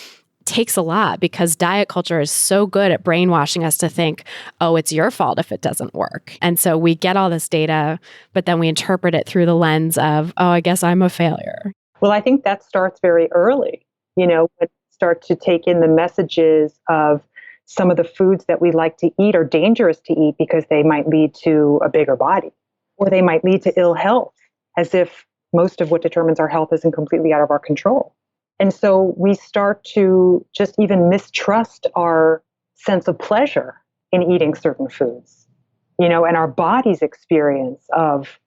takes a lot, because diet culture is so good at brainwashing us to think, oh, it's your fault if it doesn't work. And so we get all this data, but then we interpret it through the lens of, oh, I guess I'm a failure.
Well, I think that starts very early, when start to take in the messages of some of the foods that we like to eat are dangerous to eat because they might lead to a bigger body, or they might lead to ill health, as if most of what determines our health isn't completely out of our control. And so we start to just even mistrust our sense of pleasure in eating certain foods, and our body's experience of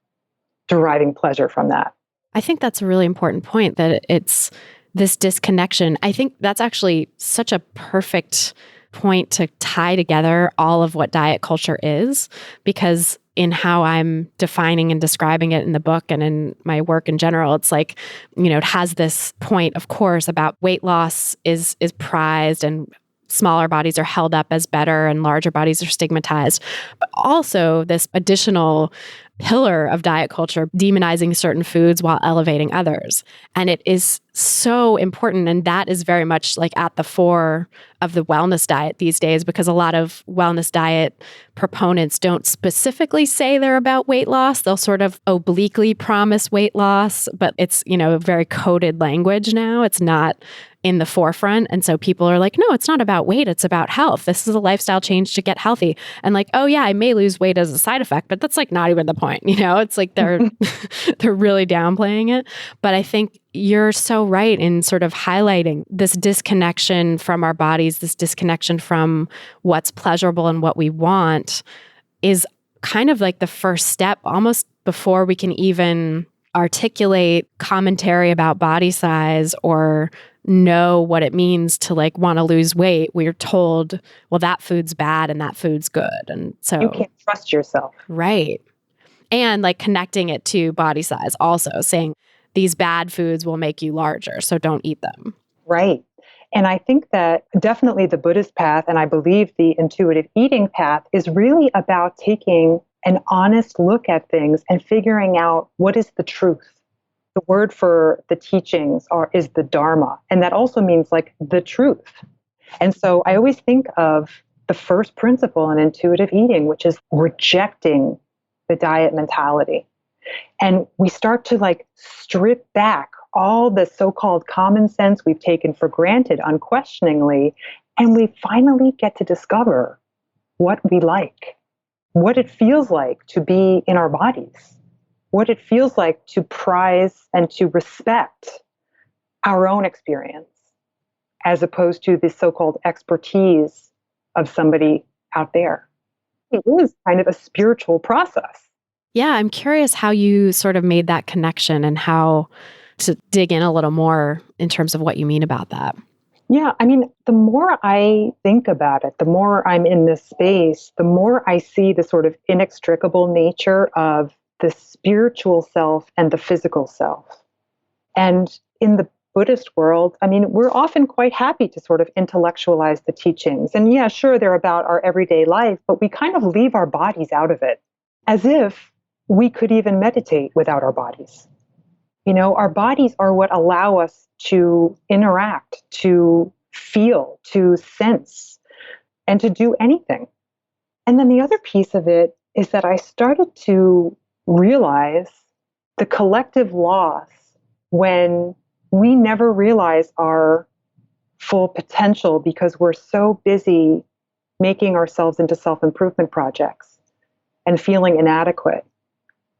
deriving pleasure from that.
I think that's a really important point, that it's this disconnection. I think that's actually such a perfect point to tie together all of what diet culture is, because in how I'm defining and describing it in the book and in my work in general, it's like, it has this point, of course, about weight loss is prized, and smaller bodies are held up as better and larger bodies are stigmatized, but also this additional pillar of diet culture, demonizing certain foods while elevating others. And it is so important. And that is very much like at the fore of the wellness diet these days, because a lot of wellness diet proponents don't specifically say they're about weight loss. They'll sort of obliquely promise weight loss, but it's, very coded language now. It's not in the forefront. And so people are like, no, it's not about weight. It's about health. This is a lifestyle change to get healthy. And like, oh yeah, I may lose weight as a side effect, but that's like not even the point. It's like they're really downplaying it. But I think you're so right in sort of highlighting this disconnection from our bodies, this disconnection from what's pleasurable and what we want is kind of like the first step, almost before we can even articulate commentary about body size or know what it means to like want to lose weight. We're told, well, that food's bad and that food's good. And so
you can't trust yourself.
Right. And like connecting it to body size also, saying these bad foods will make you larger, so don't eat them.
Right. And I think that definitely the Buddhist path, and I believe the intuitive eating path, is really about taking an honest look at things and figuring out what is the truth. The word for the teachings is the Dharma. And that also means like the truth. And so I always think of the first principle in intuitive eating, which is rejecting the diet mentality. And we start to like strip back all the so-called common sense we've taken for granted unquestioningly. And we finally get to discover what we like, what it feels like to be in our bodies, what it feels like to prize and to respect our own experience, as opposed to the so-called expertise of somebody out there. It is kind of a spiritual process.
Yeah, I'm curious how you sort of made that connection and how to dig in a little more in terms of what you mean about that.
Yeah, I mean, the more I think about it, the more I'm in this space, the more I see the sort of inextricable nature of the spiritual self and the physical self. And in the Buddhist world, I mean, we're often quite happy to sort of intellectualize the teachings. And yeah, sure, they're about our everyday life, but we kind of leave our bodies out of it, as if we could even meditate without our bodies. Our bodies are what allow us to interact, to feel, to sense, and to do anything. And then the other piece of it is that I started to realize the collective loss when we never realize our full potential because we're so busy making ourselves into self-improvement projects and feeling inadequate.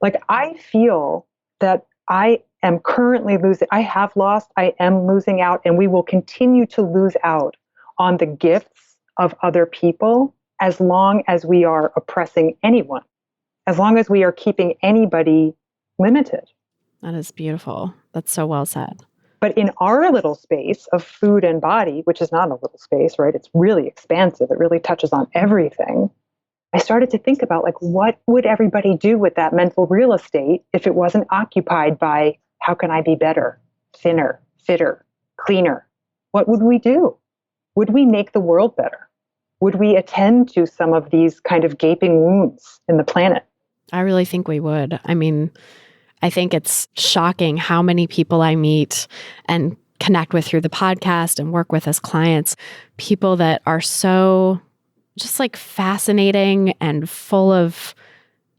Like I feel that I am currently losing, I have lost, I am losing out, and we will continue to lose out on the gifts of other people as long as we are oppressing anyone, as long as we are keeping anybody limited.
That is beautiful. That's so well said.
But in our little space of food and body, which is not a little space, right? It's really expansive. It really touches on everything. I started to think about like, what would everybody do with that mental real estate if it wasn't occupied by how can I be better, thinner, fitter, cleaner? What would we do? Would we make the world better? Would we attend to some of these kind of gaping wounds in the planet?
I really think we would. I mean, I think it's shocking how many people I meet and connect with through the podcast and work with as clients, people that are so just like fascinating and full of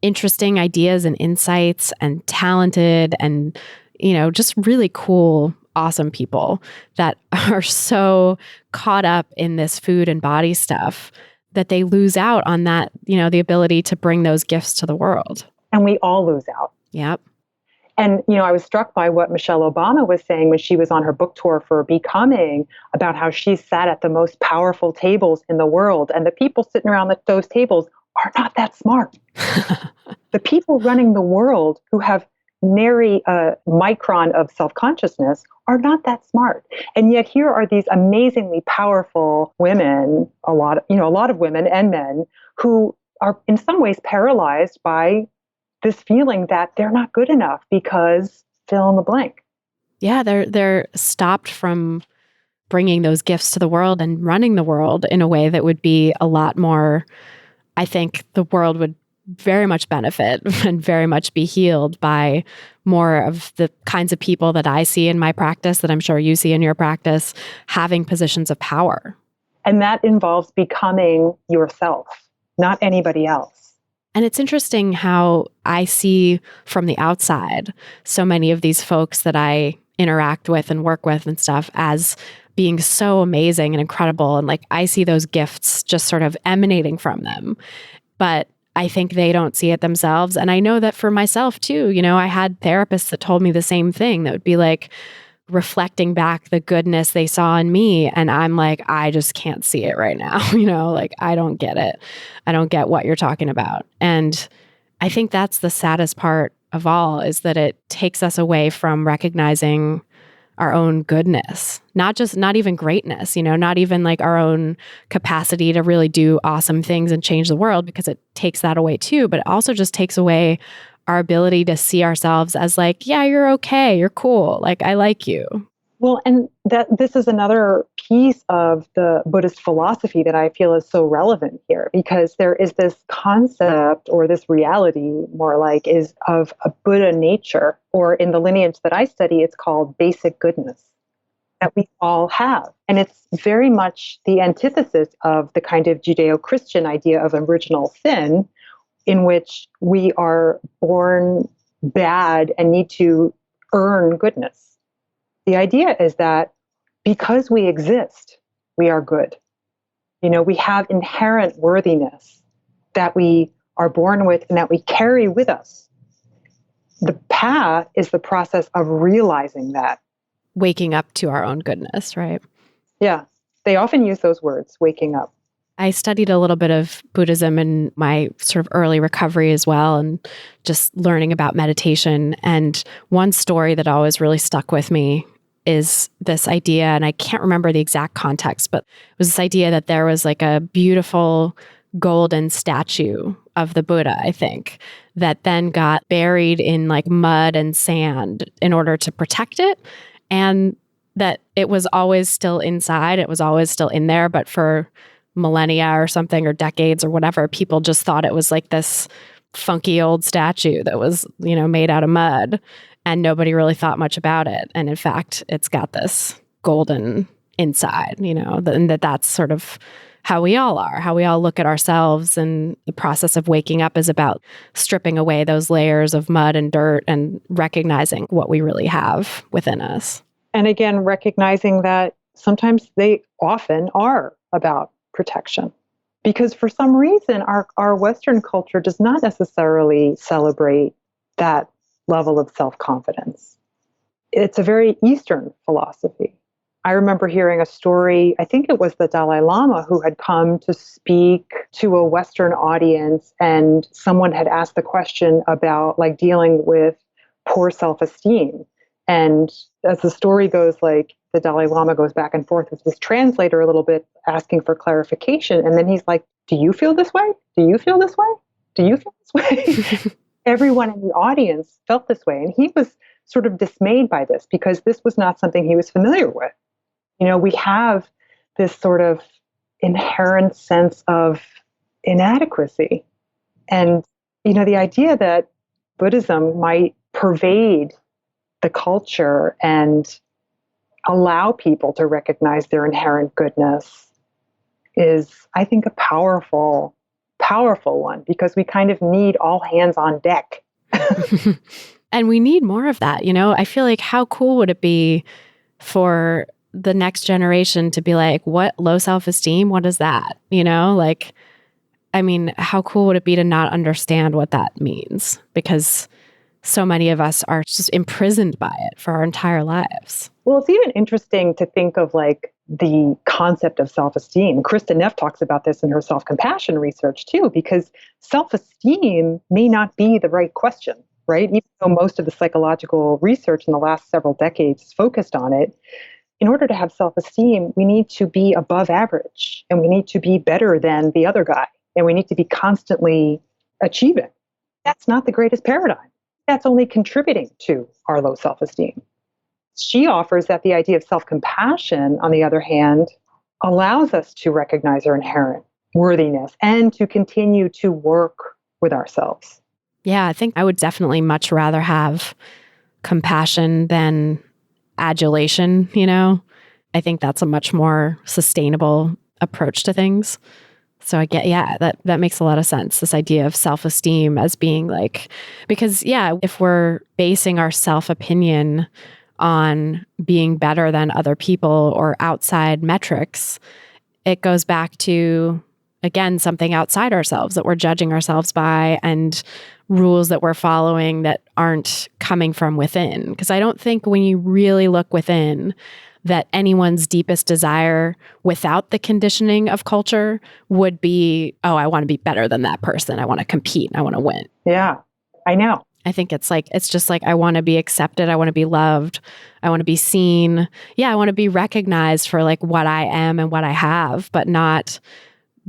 interesting ideas and insights and talented and, just really cool, awesome people that are so caught up in this food and body stuff that they lose out on that, the ability to bring those gifts to the world.
And we all lose out.
Yep.
And, I was struck by what Michelle Obama was saying when she was on her book tour for Becoming about how she sat at the most powerful tables in the world. And the people sitting around those tables are not that smart. The people running the world who have nary a micron of self-consciousness are not that smart. And yet here are these amazingly powerful women, a lot of women and men who are in some ways paralyzed by this feeling that they're not good enough because fill in the blank.
Yeah, they're stopped from bringing those gifts to the world and running the world in a way that would be a lot more, I think the world would very much benefit and very much be healed by more of the kinds of people that I see in my practice, that I'm sure you see in your practice, having positions of power.
And that involves becoming yourself, not anybody else.
And it's interesting how I see from the outside so many of these folks that I interact with and work with and stuff as being so amazing and incredible. And like, I see those gifts just sort of emanating from them. But I think they don't see it themselves. And I know that for myself too, I had therapists that told me the same thing, that would be like reflecting back the goodness they saw in me. And I'm like, I just can't see it right now. Like, I don't get it. I don't get what you're talking about. And I think that's the saddest part of all, is that it takes us away from recognizing our own goodness, not even greatness, not even like our own capacity to really do awesome things and change the world, because it takes that away too. But it also just takes away our ability to see ourselves as like, yeah, you're okay. You're cool. Like, I like you.
Well, and this is another piece of the Buddhist philosophy that I feel is so relevant here, because there is this concept, or this reality more like, is of a Buddha nature, or in the lineage that I study, it's called basic goodness, that we all have. And it's very much the antithesis of the kind of Judeo-Christian idea of original sin, in which we are born bad and need to earn goodness. The idea is that because we exist, we are good. We have inherent worthiness that we are born with and that we carry with us. The path is the process of realizing that.
Waking up to our own goodness, right?
Yeah. They often use those words, waking up.
I studied a little bit of Buddhism in my sort of early recovery as well, and just learning about meditation. And one story that always really stuck with me is this idea, and I can't remember the exact context, but it was this idea that there was like a beautiful golden statue of the Buddha, I think, that then got buried in like mud and sand in order to protect it. And that it was always still inside, it was always still in there, but for millennia or something, or decades or whatever, people just thought it was like this funky old statue that was, made out of mud, and nobody really thought much about it. And in fact, it's got this golden inside, and that's sort of how we all are, how we all look at ourselves. And the process of waking up is about stripping away those layers of mud and dirt and recognizing what we really have within us.
And again, recognizing that sometimes they often are about protection. Because for some reason, our Western culture does not necessarily celebrate that level of self-confidence. It's a very Eastern philosophy. I remember hearing a story, I think it was the Dalai Lama who had come to speak to a Western audience, and someone had asked the question about like dealing with poor self-esteem. And as the story goes, like the Dalai Lama goes back and forth with this translator a little bit, asking for clarification. And then he's like, do you feel this way? Do you feel this way? Do you feel this way? Everyone in the audience felt this way. And he was sort of dismayed by this, because this was not something he was familiar with. We have this sort of inherent sense of inadequacy. And, the idea that Buddhism might pervade the culture and allow people to recognize their inherent goodness is, I think, a powerful one, because we kind of need all hands on deck.
And we need more of that. I feel like, how cool would it be for the next generation to be like, what, low self-esteem? What is that? How cool would it be to not understand what that means? Because so many of us are just imprisoned by it for our entire lives.
Well, it's even interesting to think of like the concept of self-esteem. Krista Neff talks about this in her self-compassion research too, because self-esteem may not be the right question, right? Even though most of the psychological research in the last several decades is focused on it, in order to have self-esteem, we need to be above average, and we need to be better than the other guy, and we need to be constantly achieving. That's not the greatest paradigm. That's only contributing to our low self-esteem. She offers that the idea of self-compassion, on the other hand, allows us to recognize our inherent worthiness and to continue to work with ourselves.
Yeah, I think I would definitely much rather have compassion than adulation, I think that's a much more sustainable approach to things. So I get, that makes a lot of sense. This idea of self-esteem as being because if we're basing our self-opinion on being better than other people or outside metrics, it goes back to, again, something outside ourselves that we're judging ourselves by and rules that we're following that aren't coming from within. Because I don't think when you really look within, that anyone's deepest desire without the conditioning of culture would be, oh, I want to be better than that person. I want to compete. I want to win.
Yeah, I know.
I think it's just I want to be accepted. I want to be loved. I want to be seen. Yeah, I want to be recognized for what I am and what I have, but not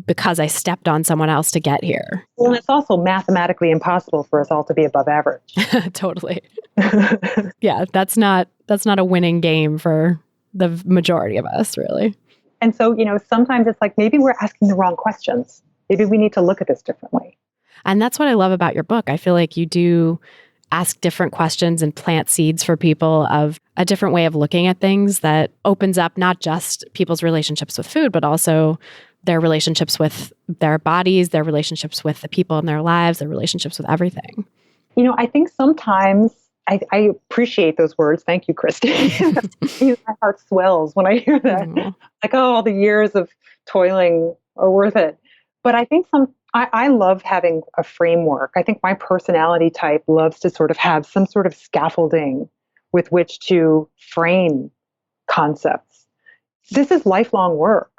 because I stepped on someone else to get here.
Well, it's also mathematically impossible for us all to be above average.
Totally. Yeah, that's not a winning game for the majority of us, really.
And so, sometimes it's maybe we're asking the wrong questions. Maybe we need to look at this differently.
And that's what I love about your book. I feel like you do ask different questions and plant seeds for people of a different way of looking at things that opens up not just people's relationships with food, but also their relationships with their bodies, their relationships with the people in their lives, their relationships with everything.
I think sometimes I appreciate those words. Thank you, Christy. My heart swells when I hear that. All the years of toiling are worth it. But I think I love having a framework. I think my personality type loves to sort of have some sort of scaffolding with which to frame concepts. This is lifelong work.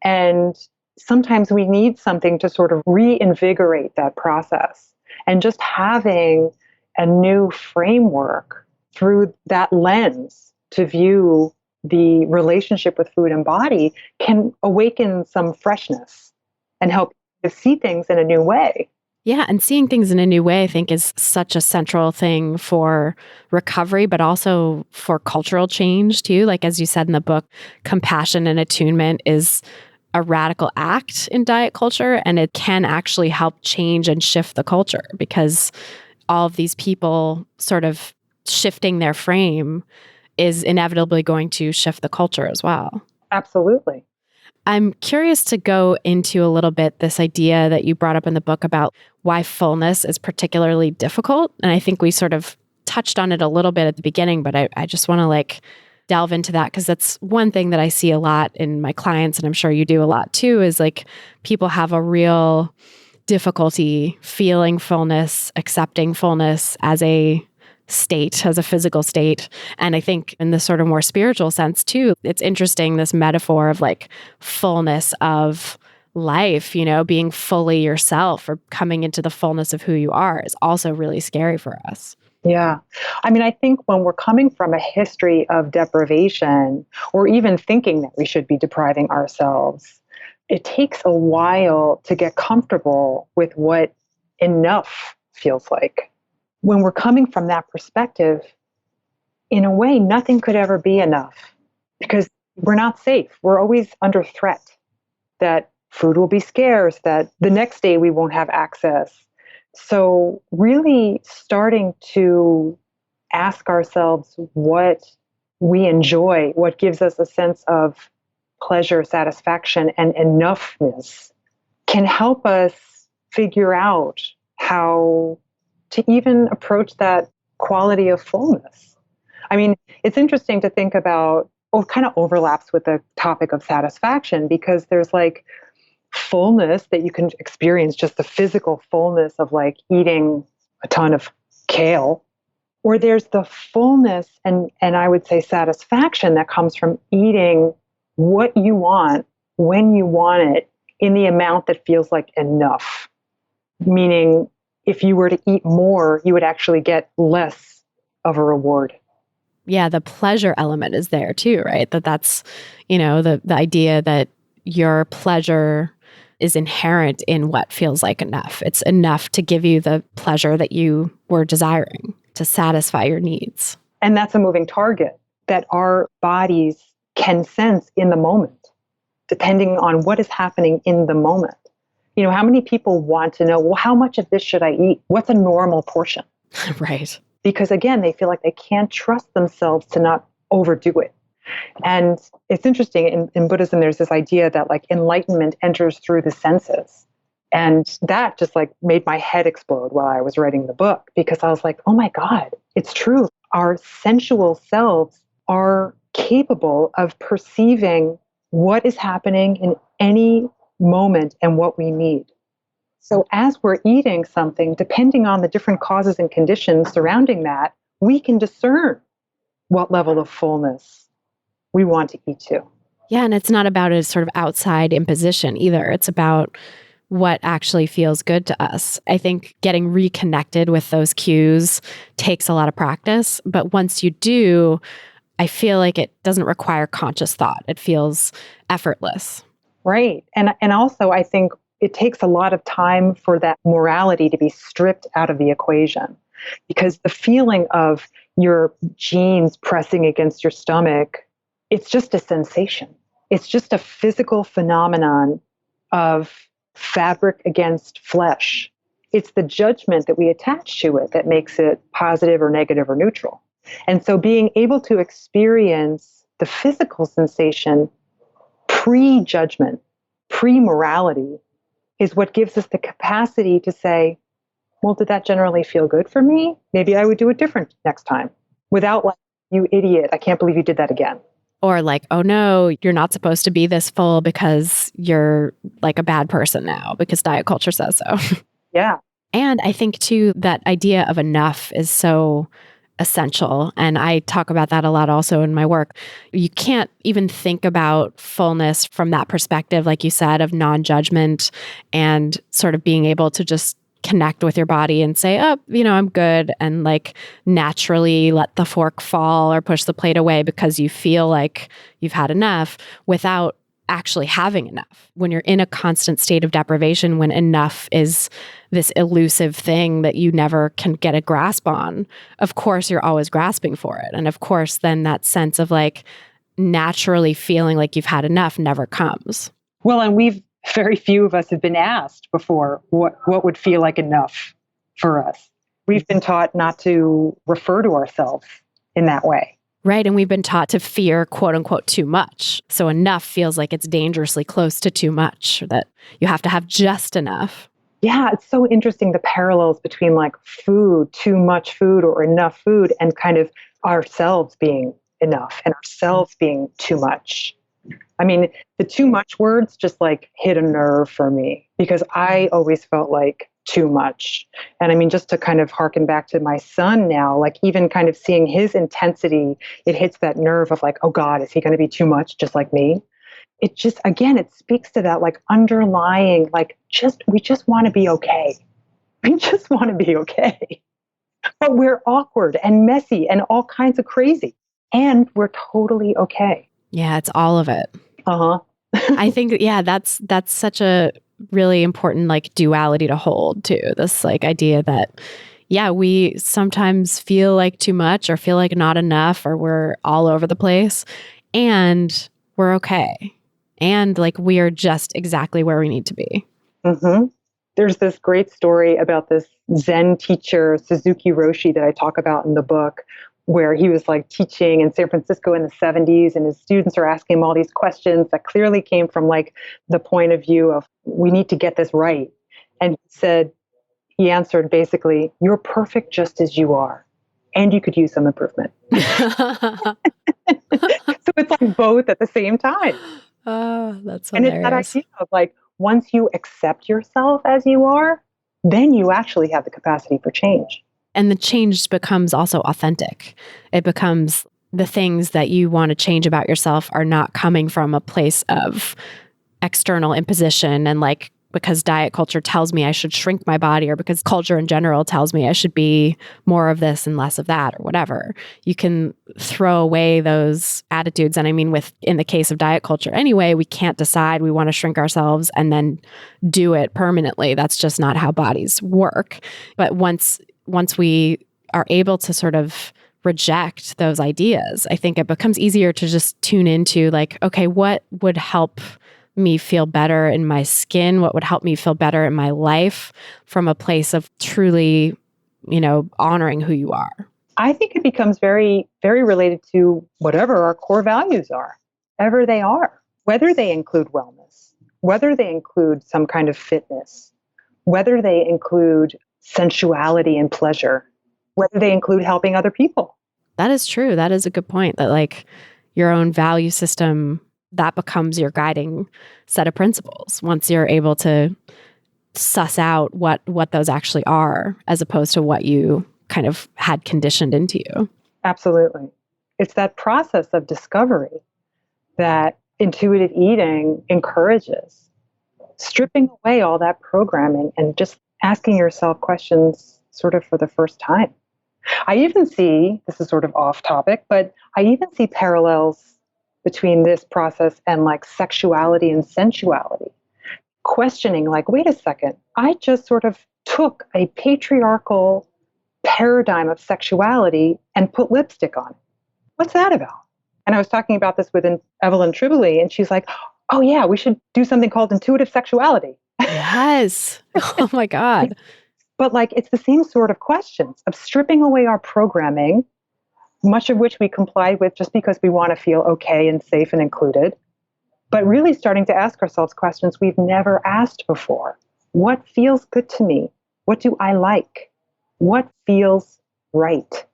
And sometimes we need something to sort of reinvigorate that process. And just having a new framework through that lens to view the relationship with food and body can awaken some freshness and help to see things in a new way.
Yeah, and seeing things in a new way, I think, is such a central thing for recovery, but also for cultural change too. As you said in the book, compassion and attunement is a radical act in diet culture, and it can actually help change and shift the culture because all of these people sort of shifting their frame is inevitably going to shift the culture as well.
Absolutely.
I'm curious to go into a little bit this idea that you brought up in the book about why fullness is particularly difficult. And I think we sort of touched on it a little bit at the beginning, but I just want to delve into that because that's one thing that I see a lot in my clients, and I'm sure you do a lot too, is people have a real difficulty feeling fullness, accepting fullness as a state, as a physical state. And I think in the sort of more spiritual sense too, it's interesting, this metaphor of fullness of life, being fully yourself or coming into the fullness of who you are is also really scary for us.
Yeah. I think when we're coming from a history of deprivation or even thinking that we should be depriving ourselves, it takes a while to get comfortable with what enough feels like. When we're coming from that perspective, in a way, nothing could ever be enough because we're not safe. We're always under threat that food will be scarce, that the next day we won't have access. So really starting to ask ourselves what we enjoy, what gives us a sense of pleasure, satisfaction, and enoughness can help us figure out how to even approach that quality of fullness. It's interesting to think about, kind of overlaps with the topic of satisfaction because there's fullness that you can experience, just the physical fullness of eating a ton of kale, or there's the fullness and I would say satisfaction that comes from eating what you want, when you want it, in the amount that feels like enough. Meaning, if you were to eat more, you would actually get less of a reward.
Yeah, the pleasure element is there too, right? That's, the idea that your pleasure is inherent in what feels like enough. It's enough to give you the pleasure that you were desiring, to satisfy your needs.
And that's a moving target that our bodies can sense in the moment, depending on what is happening in the moment. How many people want to know, well, how much of this should I eat? What's a normal portion?
Right.
Because again, they feel like they can't trust themselves to not overdo it. And it's interesting, in Buddhism, there's this idea that like enlightenment enters through the senses. And that just like made my head explode while I was writing the book, because I was like, oh my God, it's true. Our sensual selves are capable of perceiving what is happening in any moment and what we need. So as we're eating something, depending on the different causes and conditions surrounding that, we can discern what level of fullness we want to eat to.
Yeah. And it's not about a sort of outside imposition either. It's about what actually feels good to us. I think getting reconnected with those cues takes a lot of practice. But once you do, I feel like it doesn't require conscious thought. It feels effortless.
Right. And also, I think it takes a lot of time for that morality to be stripped out of the equation, because the feeling of your jeans pressing against your stomach, it's just a sensation. It's just a physical phenomenon of fabric against flesh. It's the judgment that we attach to it that makes it positive or negative or neutral. And so being able to experience the physical sensation pre-judgment, pre-morality, is what gives us the capacity to say, well, did that generally feel good for me? Maybe I would do it different next time, without like, you idiot, I can't believe you did that again.
Or like, oh no, you're not supposed to be this full because you're like a bad person now because diet culture says so.
Yeah.
And I think too, that idea of enough is so essential. And I talk about that a lot also in my work. You can't even think about fullness from that perspective, like you said, of non-judgment and sort of being able to just connect with your body and say, oh, I'm good. And like naturally let the fork fall or push the plate away because you feel like you've had enough without actually having enough. When you're in a constant state of deprivation, when enough is this elusive thing that you never can get a grasp on, of course, you're always grasping for it. And of course, then that sense of like naturally feeling like you've had enough never comes.
Well, and very few of us have been asked before what would feel like enough for us. We've been taught not to refer to ourselves in that way.
Right. And we've been taught to fear, quote unquote, too much. So enough feels like it's dangerously close to too much, that you have to have just enough.
Yeah, it's so interesting, the parallels between like food, too much food or enough food, and kind of ourselves being enough and ourselves being too much. I mean, the too much words just like hit a nerve for me, because I always felt like too much. And I mean, just to kind of harken back to my son now, like even kind of seeing his intensity, it hits that nerve of like, oh God, is he going to be too much just like me? It just, again, it speaks to that like underlying, like we just want to be okay. We just want to be okay. But we're awkward and messy and all kinds of crazy. And we're totally okay.
Yeah, it's all of it.
Uh-huh.
I think, yeah, that's such a really important like duality to hold too. This like idea that, yeah, we sometimes feel like too much or feel like not enough, or we're all over the place, and we're okay. And like we are just exactly where we need to be.
Mm-hmm. There's this great story about this Zen teacher, Suzuki Roshi, that I talk about in the book, where he was like teaching in San Francisco in the 70s, and his students are asking him all these questions that clearly came from like the point of view of, we need to get this right. And he answered basically, you're perfect just as you are, and you could use some improvement. So it's like both at the same time.
Oh, that's hilarious.
And it's that idea of like, once you accept yourself as you are, then you actually have the capacity for change.
And the change becomes also authentic. It becomes the things that you want to change about yourself are not coming from a place of external imposition and like, because diet culture tells me I should shrink my body, or because culture in general tells me I should be more of this and less of that, or whatever. You can throw away those attitudes. And I mean, in the case of diet culture anyway, we can't decide we want to shrink ourselves and then do it permanently. That's just not how bodies work. But once we are able to sort of reject those ideas, I think it becomes easier to just tune into like, okay, what would help me feel better in my skin, what would help me feel better in my life from a place of truly, honoring who you are?
I think it becomes very, very related to whatever our core values are, whatever they are, whether they include wellness, whether they include some kind of fitness, whether they include sensuality and pleasure, whether they include helping other people.
That is true. That is a good point, that like your own value system, that becomes your guiding set of principles once you're able to suss out what those actually are, as opposed to what you kind of had conditioned into you.
Absolutely. It's that process of discovery that intuitive eating encourages, stripping away all that programming and just asking yourself questions sort of for the first time. I even see, this is sort of off topic, but I even see parallels between this process and like sexuality and sensuality. Questioning like, wait a second, I just sort of took a patriarchal paradigm of sexuality and put lipstick on it. What's that about? And I was talking about this with Evelyn Tribole, and she's like, oh yeah, we should do something called intuitive sexuality.
Yes. Oh my God.
But like, it's the same sort of questions of stripping away our programming, much of which we comply with just because we want to feel okay and safe and included, but really starting to ask ourselves questions we've never asked before. What feels good to me? What do I like? What feels right?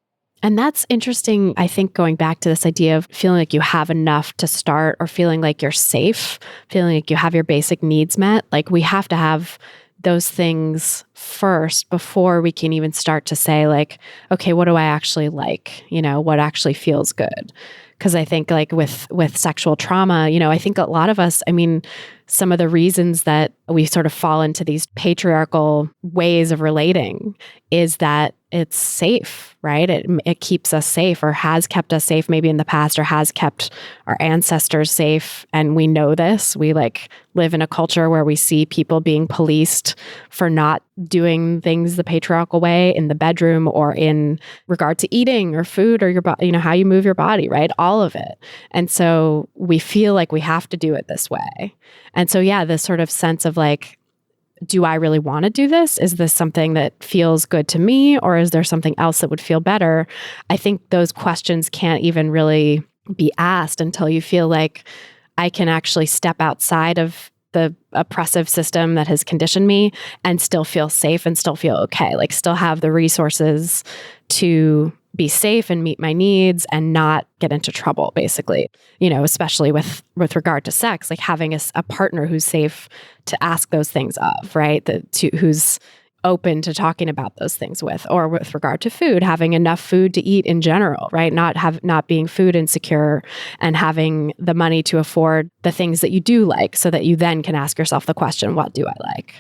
And that's interesting, I think, going back to this idea of feeling like you have enough to start, or feeling like you're safe, feeling like you have your basic needs met. Like we have to have those things first before we can even start to say like, okay, what do I actually like? What actually feels good? Because I think like with sexual trauma, I think a lot of us, some of the reasons that we sort of fall into these patriarchal ways of relating is that it's safe, right? It keeps us safe, or has kept us safe maybe in the past, or has kept our ancestors safe. And we know this. We like live in a culture where we see people being policed for not doing things the patriarchal way in the bedroom, or in regard to eating or food, or your body, how you move your body, right? All of it. And so we feel like we have to do it this way. And so, yeah, this sort of sense of like, do I really want to do this? Is this something that feels good to me? Or is there something else that would feel better? I think those questions can't even really be asked until you feel like I can actually step outside of the oppressive system that has conditioned me and still feel safe and still feel okay. Like still have the resources to be safe and meet my needs and not get into trouble, basically, especially with regard to sex, like having a partner who's safe to ask those things of, right? Who's open to talking about those things with, or with regard to food, having enough food to eat in general, right? Not being food insecure, and having the money to afford the things that you do like, so that you then can ask yourself the question, what do I like?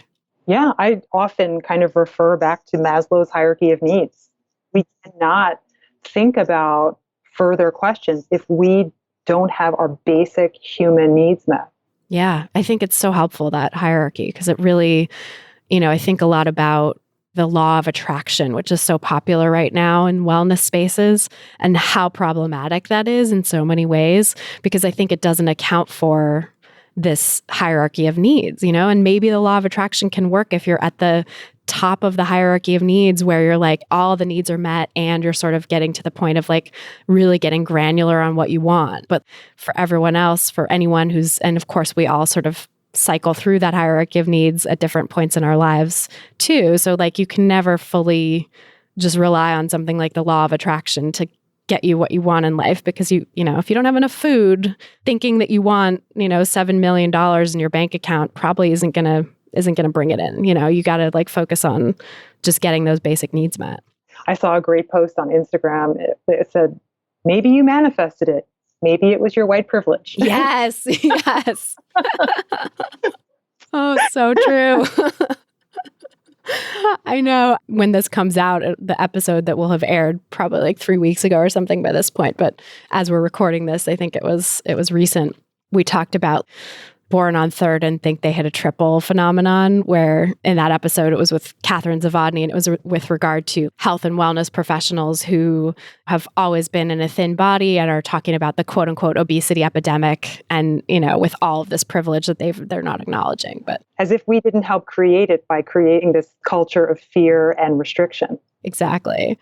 Yeah, I often kind of refer back to Maslow's hierarchy of needs. We cannot think about further questions if we don't have our basic human needs met.
Yeah, I think it's so helpful, that hierarchy, because it really, I think a lot about the law of attraction, which is so popular right now in wellness spaces, and how problematic that is in so many ways, because I think it doesn't account for this hierarchy of needs, and maybe the law of attraction can work if you're at the top of the hierarchy of needs, where you're like all the needs are met and you're sort of getting to the point of like really getting granular on what you want. But for everyone else, for anyone and of course we all sort of cycle through that hierarchy of needs at different points in our lives too. So like you can never fully just rely on something like the law of attraction to get you what you want in life, because if you don't have enough food, thinking that you want, $7 million in your bank account probably isn't going to bring it in. You got to like focus on just getting those basic needs met.
I saw a great post on Instagram. It said, maybe you manifested it. Maybe it was your white privilege.
Yes. Yes. Oh, so true. I know when this comes out, the episode that will have aired probably like 3 weeks ago or something by this point. But as we're recording this, I think it was recent. We talked about born on third and think they hit a triple phenomenon, where in that episode, it was with Catherine Zavodny, and it was with regard to health and wellness professionals who have always been in a thin body and are talking about the quote unquote obesity epidemic. And, with all of this privilege that they're not acknowledging, but
as if we didn't help create it by creating this culture of fear and restriction.
Exactly.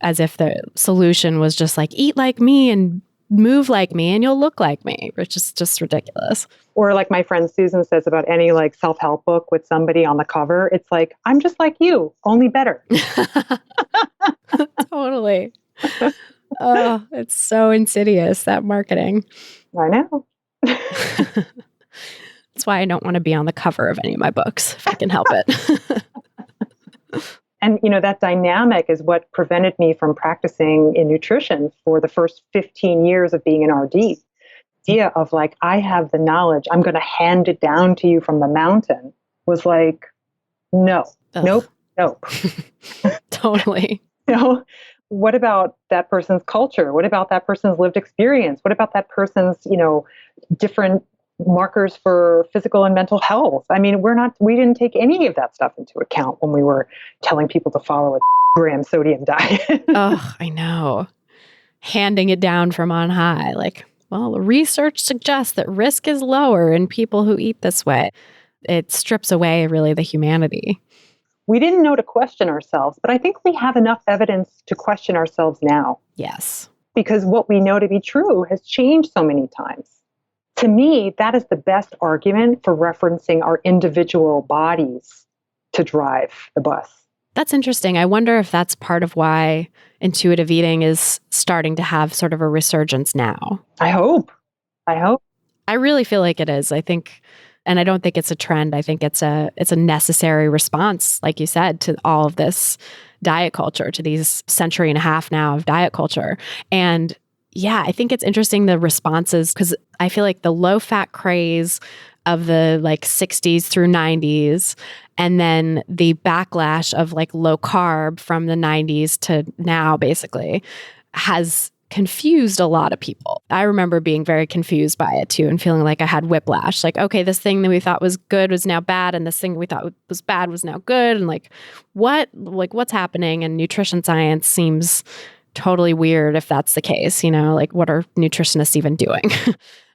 As if the solution was just like, eat like me and move like me and you'll look like me, which is just ridiculous.
Or like my friend Susan says about any like self-help book with somebody on the cover, it's like, I'm just like you, only better.
Totally. Oh, it's so insidious, that marketing.
I know.
That's why I don't want to be on the cover of any of my books, if I can help it.
And, that dynamic is what prevented me from practicing in nutrition for the first 15 years of being an RD. The idea of like, I have the knowledge, I'm going to hand it down to you from the mountain was like, no,
Ugh.
nope.
Totally.
What about that person's culture? What about that person's lived experience? What about that person's, different markers for physical and mental health? I mean, we didn't take any of that stuff into account when we were telling people to follow a gram sodium diet.
Oh, I know. Handing it down from on high. Like, well, the research suggests that risk is lower in people who eat this way. It strips away really the humanity.
We didn't know to question ourselves, but I think we have enough evidence to question ourselves now.
Yes.
Because what we know to be true has changed so many times. To me, that is the best argument for referencing our individual bodies to drive the bus.
That's interesting. I wonder if that's part of why intuitive eating is starting to have sort of a resurgence now.
I hope.
I really feel like it is. I think, and I don't think it's a trend. I think it's a necessary response, like you said, to all of this diet culture, to these century and a half now of diet culture. And yeah, I think it's interesting, the responses, because I feel like the low fat craze of the like 60s through 90s, and then the backlash of like low carb from the 90s to now basically has confused a lot of people. I remember being very confused by it too and feeling like I had whiplash. Like, okay, this thing that we thought was good was now bad, and this thing we thought was bad was now good. And like, what's happening? And nutrition science seems totally weird if that's the case, like what are nutritionists even doing?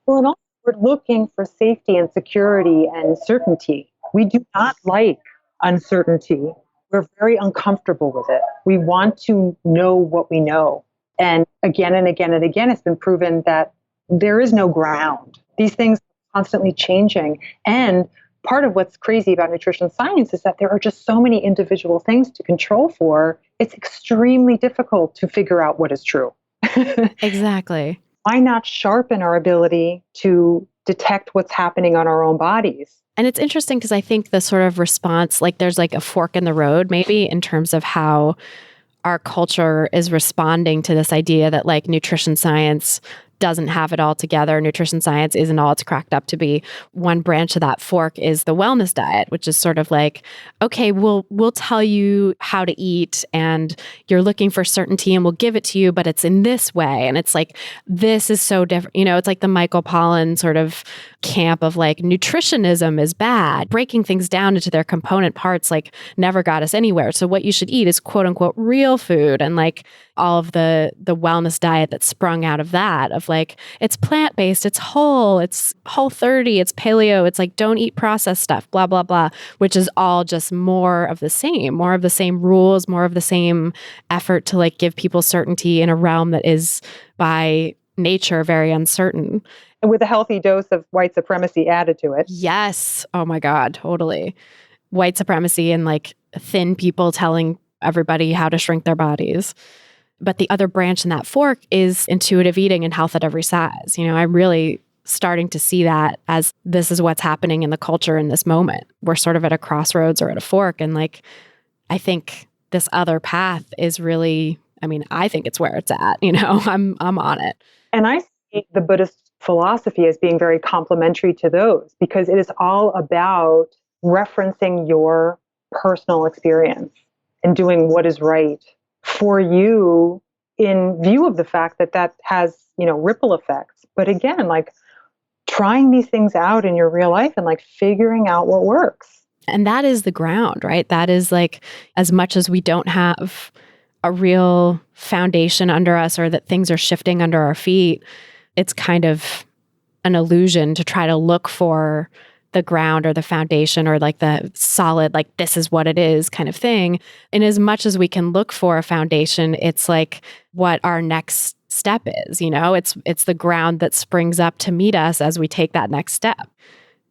Well, and also we're looking for safety and security and certainty. We do not like uncertainty. We're very uncomfortable with it. We want to know what we know. And again and again and again, it's been proven that there is no ground. These things are constantly changing. And part of what's crazy about nutrition science is that there are just so many individual things to control for. It's extremely difficult to figure out what is true.
Exactly.
Why not sharpen our ability to detect what's happening on our own bodies?
And it's interesting because I think the sort of response, like there's like a fork in the road, maybe in terms of how our culture is responding to this idea that like nutrition science doesn't have it all together. Nutrition science isn't all it's cracked up to be. One branch of that fork is the wellness diet, which is sort of like, okay, we'll tell you how to eat and you're looking for certainty and we'll give it to you, but it's in this way. And it's like, this is so different. It's like the Michael Pollan sort of camp of like nutritionism is bad. Breaking things down into their component parts like never got us anywhere. So what you should eat is quote unquote real food, and like all of the wellness diet that sprung out of that, of like, it's plant-based, it's whole 30, it's paleo, it's like, don't eat processed stuff, blah, blah, blah, which is all just more of the same rules, more of the same effort to like give people certainty in a realm that is by nature very uncertain.
And with a healthy dose of white supremacy added to it.
Yes. Oh my God, totally. White supremacy and like thin people telling everybody how to shrink their bodies. But the other branch in that fork is intuitive eating and health at every size. I'm really starting to see that as this is what's happening in the culture in this moment. We're sort of at a crossroads or at a fork. And like, I think this other path is really, I think it's where it's at, I'm on it.
And I see the Buddhist philosophy as being very complementary to those, because it is all about referencing your personal experience and doing what is right for you in view of the fact that has, ripple effects. But again, like trying these things out in your real life and like figuring out what works.
And that is the ground, right? That is like, as much as we don't have a real foundation under us or that things are shifting under our feet, it's kind of an illusion to try to look for the ground or the foundation or like the solid, like this is what it is kind of thing. And as much as we can look for a foundation, it's like what our next step is, you know, it's the ground that springs up to meet us as we take that next step.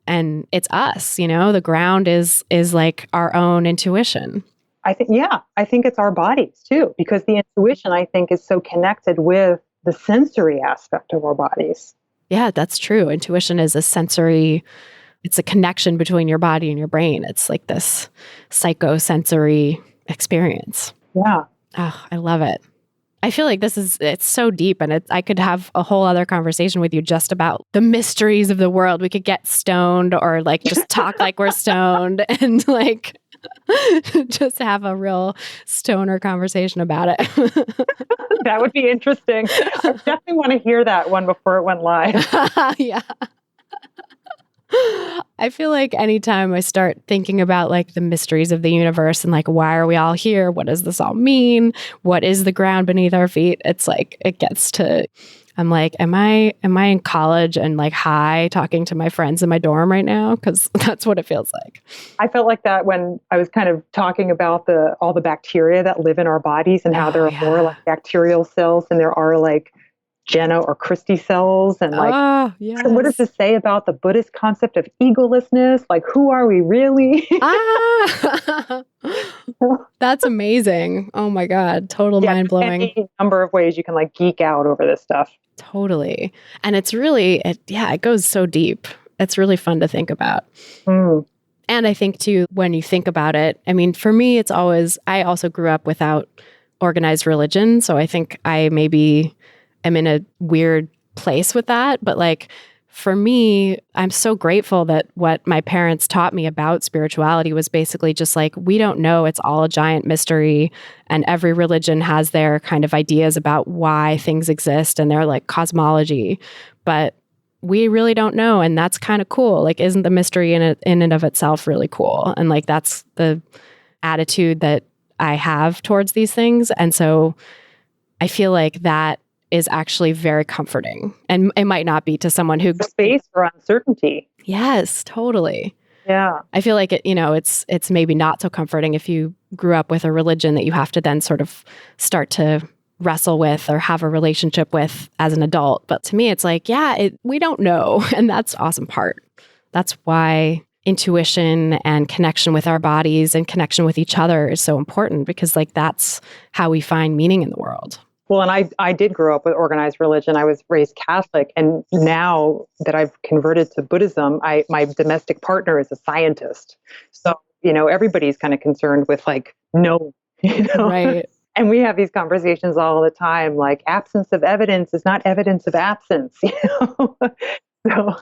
And it's us, you know, the ground is like our own intuition.
I think it's our bodies too, because the intuition, I think, is so connected with the sensory aspect of our bodies.
Yeah, that's true. Intuition is a sensory, it's a connection between your body and your brain. It's like this psychosensory experience.
Yeah.
Oh, I love it. I feel like it's so deep, and I could have a whole other conversation with you just about the mysteries of the world. We could get stoned or like just talk like we're stoned and like just have a real stoner conversation about it.
That would be interesting. I definitely want to hear that one before it went live.
Yeah. I feel like anytime I start thinking about like the mysteries of the universe and like, why are we all here? What does this all mean? What is the ground beneath our feet? It's like, it gets to, I'm like, am I in college and like high talking to my friends in my dorm right now? Because that's what it feels like.
I felt like that when I was kind of talking about all the bacteria that live in our bodies and how there are more like bacterial cells than there are like Jenna or Christy cells. And like, what does this say about the Buddhist concept of egolessness? Like, who are we really?
That's amazing. Oh my God. Total mind blowing.
Any number of ways you can like geek out over this stuff.
Totally. And it's really, it goes so deep. It's really fun to think about.
Mm.
And I think too, when you think about it, I mean, for me, it's always, I also grew up without organized religion. So I think I maybe am in a weird place with that. But like, for me, I'm so grateful that what my parents taught me about spirituality was basically just like, we don't know. It's all a giant mystery. And every religion has their kind of ideas about why things exist and their like cosmology. But we really don't know. And that's kind of cool. Like, isn't the mystery in and of itself really cool? And like, that's the attitude that I have towards these things. And so I feel like that is actually very comforting. And it might not be to someone who...
The space for uncertainty.
Yes, totally.
Yeah.
I feel like it's maybe not so comforting if you grew up with a religion that you have to then sort of start to wrestle with or have a relationship with as an adult. But to me, it's like, we don't know. And that's the awesome part. That's why intuition and connection with our bodies and connection with each other is so important, because like that's how we find meaning in the world.
Well, and I did grow up with organized religion. I was raised Catholic. And now that I've converted to Buddhism, my domestic partner is a scientist. So, everybody's kind of concerned with like, no,
Right.
And we have these conversations all the time, like absence of evidence is not evidence of absence, So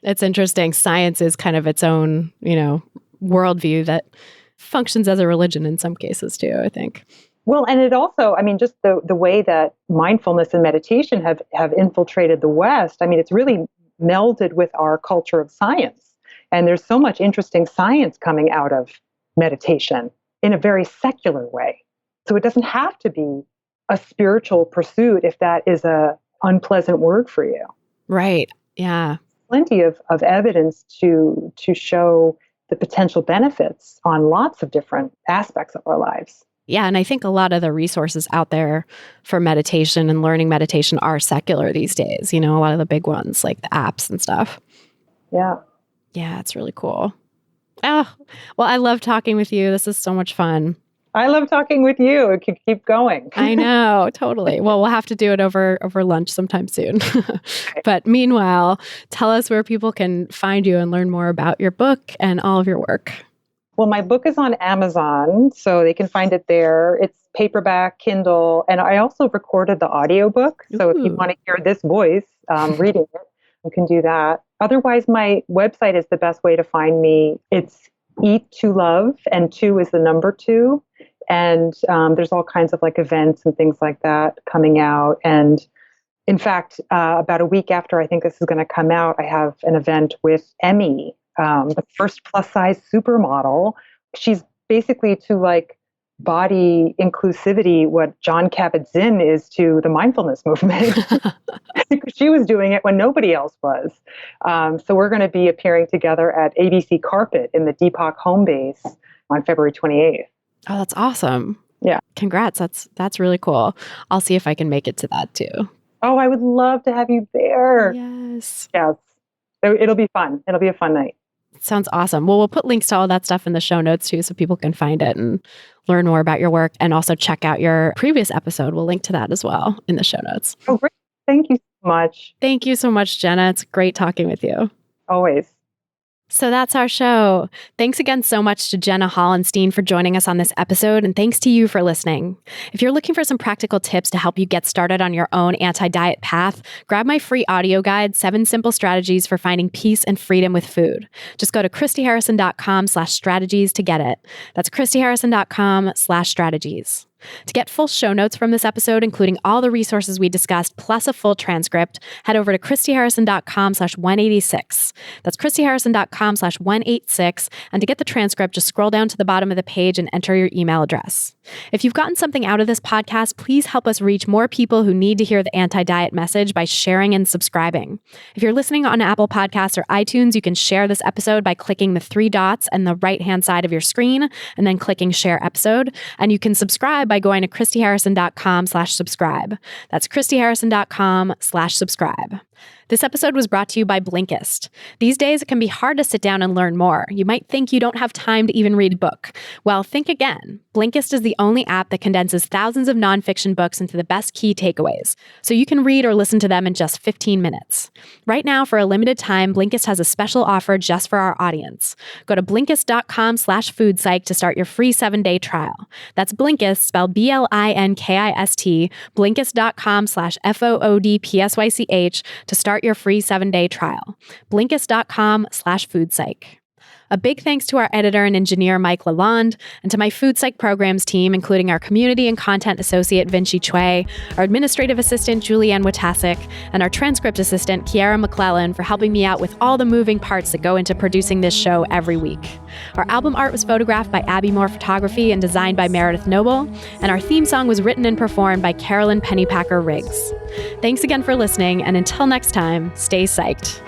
it's interesting. Science is kind of its own, worldview that functions as a religion in some cases too, I think.
Well, and it also, I mean, just the way that mindfulness and meditation have infiltrated the West, I mean, it's really melded with our culture of science. And there's so much interesting science coming out of meditation in a very secular way. So it doesn't have to be a spiritual pursuit if that is a unpleasant word for you.
Right. Yeah.
Plenty of evidence to show the potential benefits on lots of different aspects of our lives.
Yeah. And I think a lot of the resources out there for meditation and learning meditation are secular these days. A lot of the big ones like the apps and stuff.
Yeah.
Yeah. It's really cool. Oh, well, I love talking with you. This is so much fun.
I love talking with you. It could keep going.
I know. Totally. Well, we'll have to do it over lunch sometime soon. But meanwhile, tell us where people can find you and learn more about your book and all of your work.
Well, my book is on Amazon, so they can find it there. It's paperback, Kindle, and I also recorded the audiobook. So if you want to hear this voice reading it, you can do that. Otherwise, my website is the best way to find me. It's Eat to Love, and 2 is the number 2. And there's all kinds of like events and things like that coming out. And In fact, about a week after I think this is going to come out, I have an event with Emmy, the first plus size supermodel. She's basically to like body inclusivity what John Kabat-Zinn is to the mindfulness movement. She was doing it when nobody else was. So we're going to be appearing together at ABC Carpet in the Deepak home base on February 28th.
Oh, that's awesome.
Yeah.
Congrats. That's really cool. I'll see if I can make it to that too.
Oh, I would love to have you there.
Yes.
Yes. It'll be fun. It'll be a fun night.
Sounds awesome. Well, we'll put links to all that stuff in the show notes too, so people can find it and learn more about your work, and also check out your previous episode. We'll link to that as well in the show notes.
Oh, great. Thank you so much.
Thank you so much, Jenna. It's great talking with you.
Always.
So that's our show. Thanks again so much to Jenna Hollenstein for joining us on this episode, and thanks to you for listening. If you're looking for some practical tips to help you get started on your own anti-diet path, grab my free audio guide, 7 Simple Strategies for Finding Peace and Freedom with Food. Just go to christyharrison.com/strategies to get it. That's christyharrison.com/strategies. To get full show notes from this episode, including all the resources we discussed, plus a full transcript, head over to christyharrison.com/186. That's christyharrison.com/186. And to get the transcript, just scroll down to the bottom of the page and enter your email address. If you've gotten something out of this podcast, please help us reach more people who need to hear the anti-diet message by sharing and subscribing. If you're listening on Apple Podcasts or iTunes, you can share this episode by clicking the 3 dots on the right-hand side of your screen and then clicking Share Episode. And you can subscribe by going to christyharrison.com/subscribe. That's christyharrison.com/subscribe. This episode was brought to you by Blinkist. These days, it can be hard to sit down and learn more. You might think you don't have time to even read a book. Well, think again. Blinkist is the only app that condenses thousands of nonfiction books into the best key takeaways, so you can read or listen to them in just 15 minutes. Right now, for a limited time, Blinkist has a special offer just for our audience. Go to Blinkist.com/foodpsych to start your free 7-day trial. That's Blinkist, spelled Blinkist, Blinkist.com/FOODPSYCH to start your free 7-day trial. Blinkist.com/foodpsych. A big thanks to our editor and engineer, Mike Lalonde, and to my Food Psych programs team, including our community and content associate, Vinci Chue, our administrative assistant, Julianne Watasik, and our transcript assistant, Kiara McClellan, for helping me out with all the moving parts that go into producing this show every week. Our album art was photographed by Abby Moore Photography and designed by Meredith Noble, and our theme song was written and performed by Carolyn Pennypacker Riggs. Thanks again for listening, and until next time, stay psyched.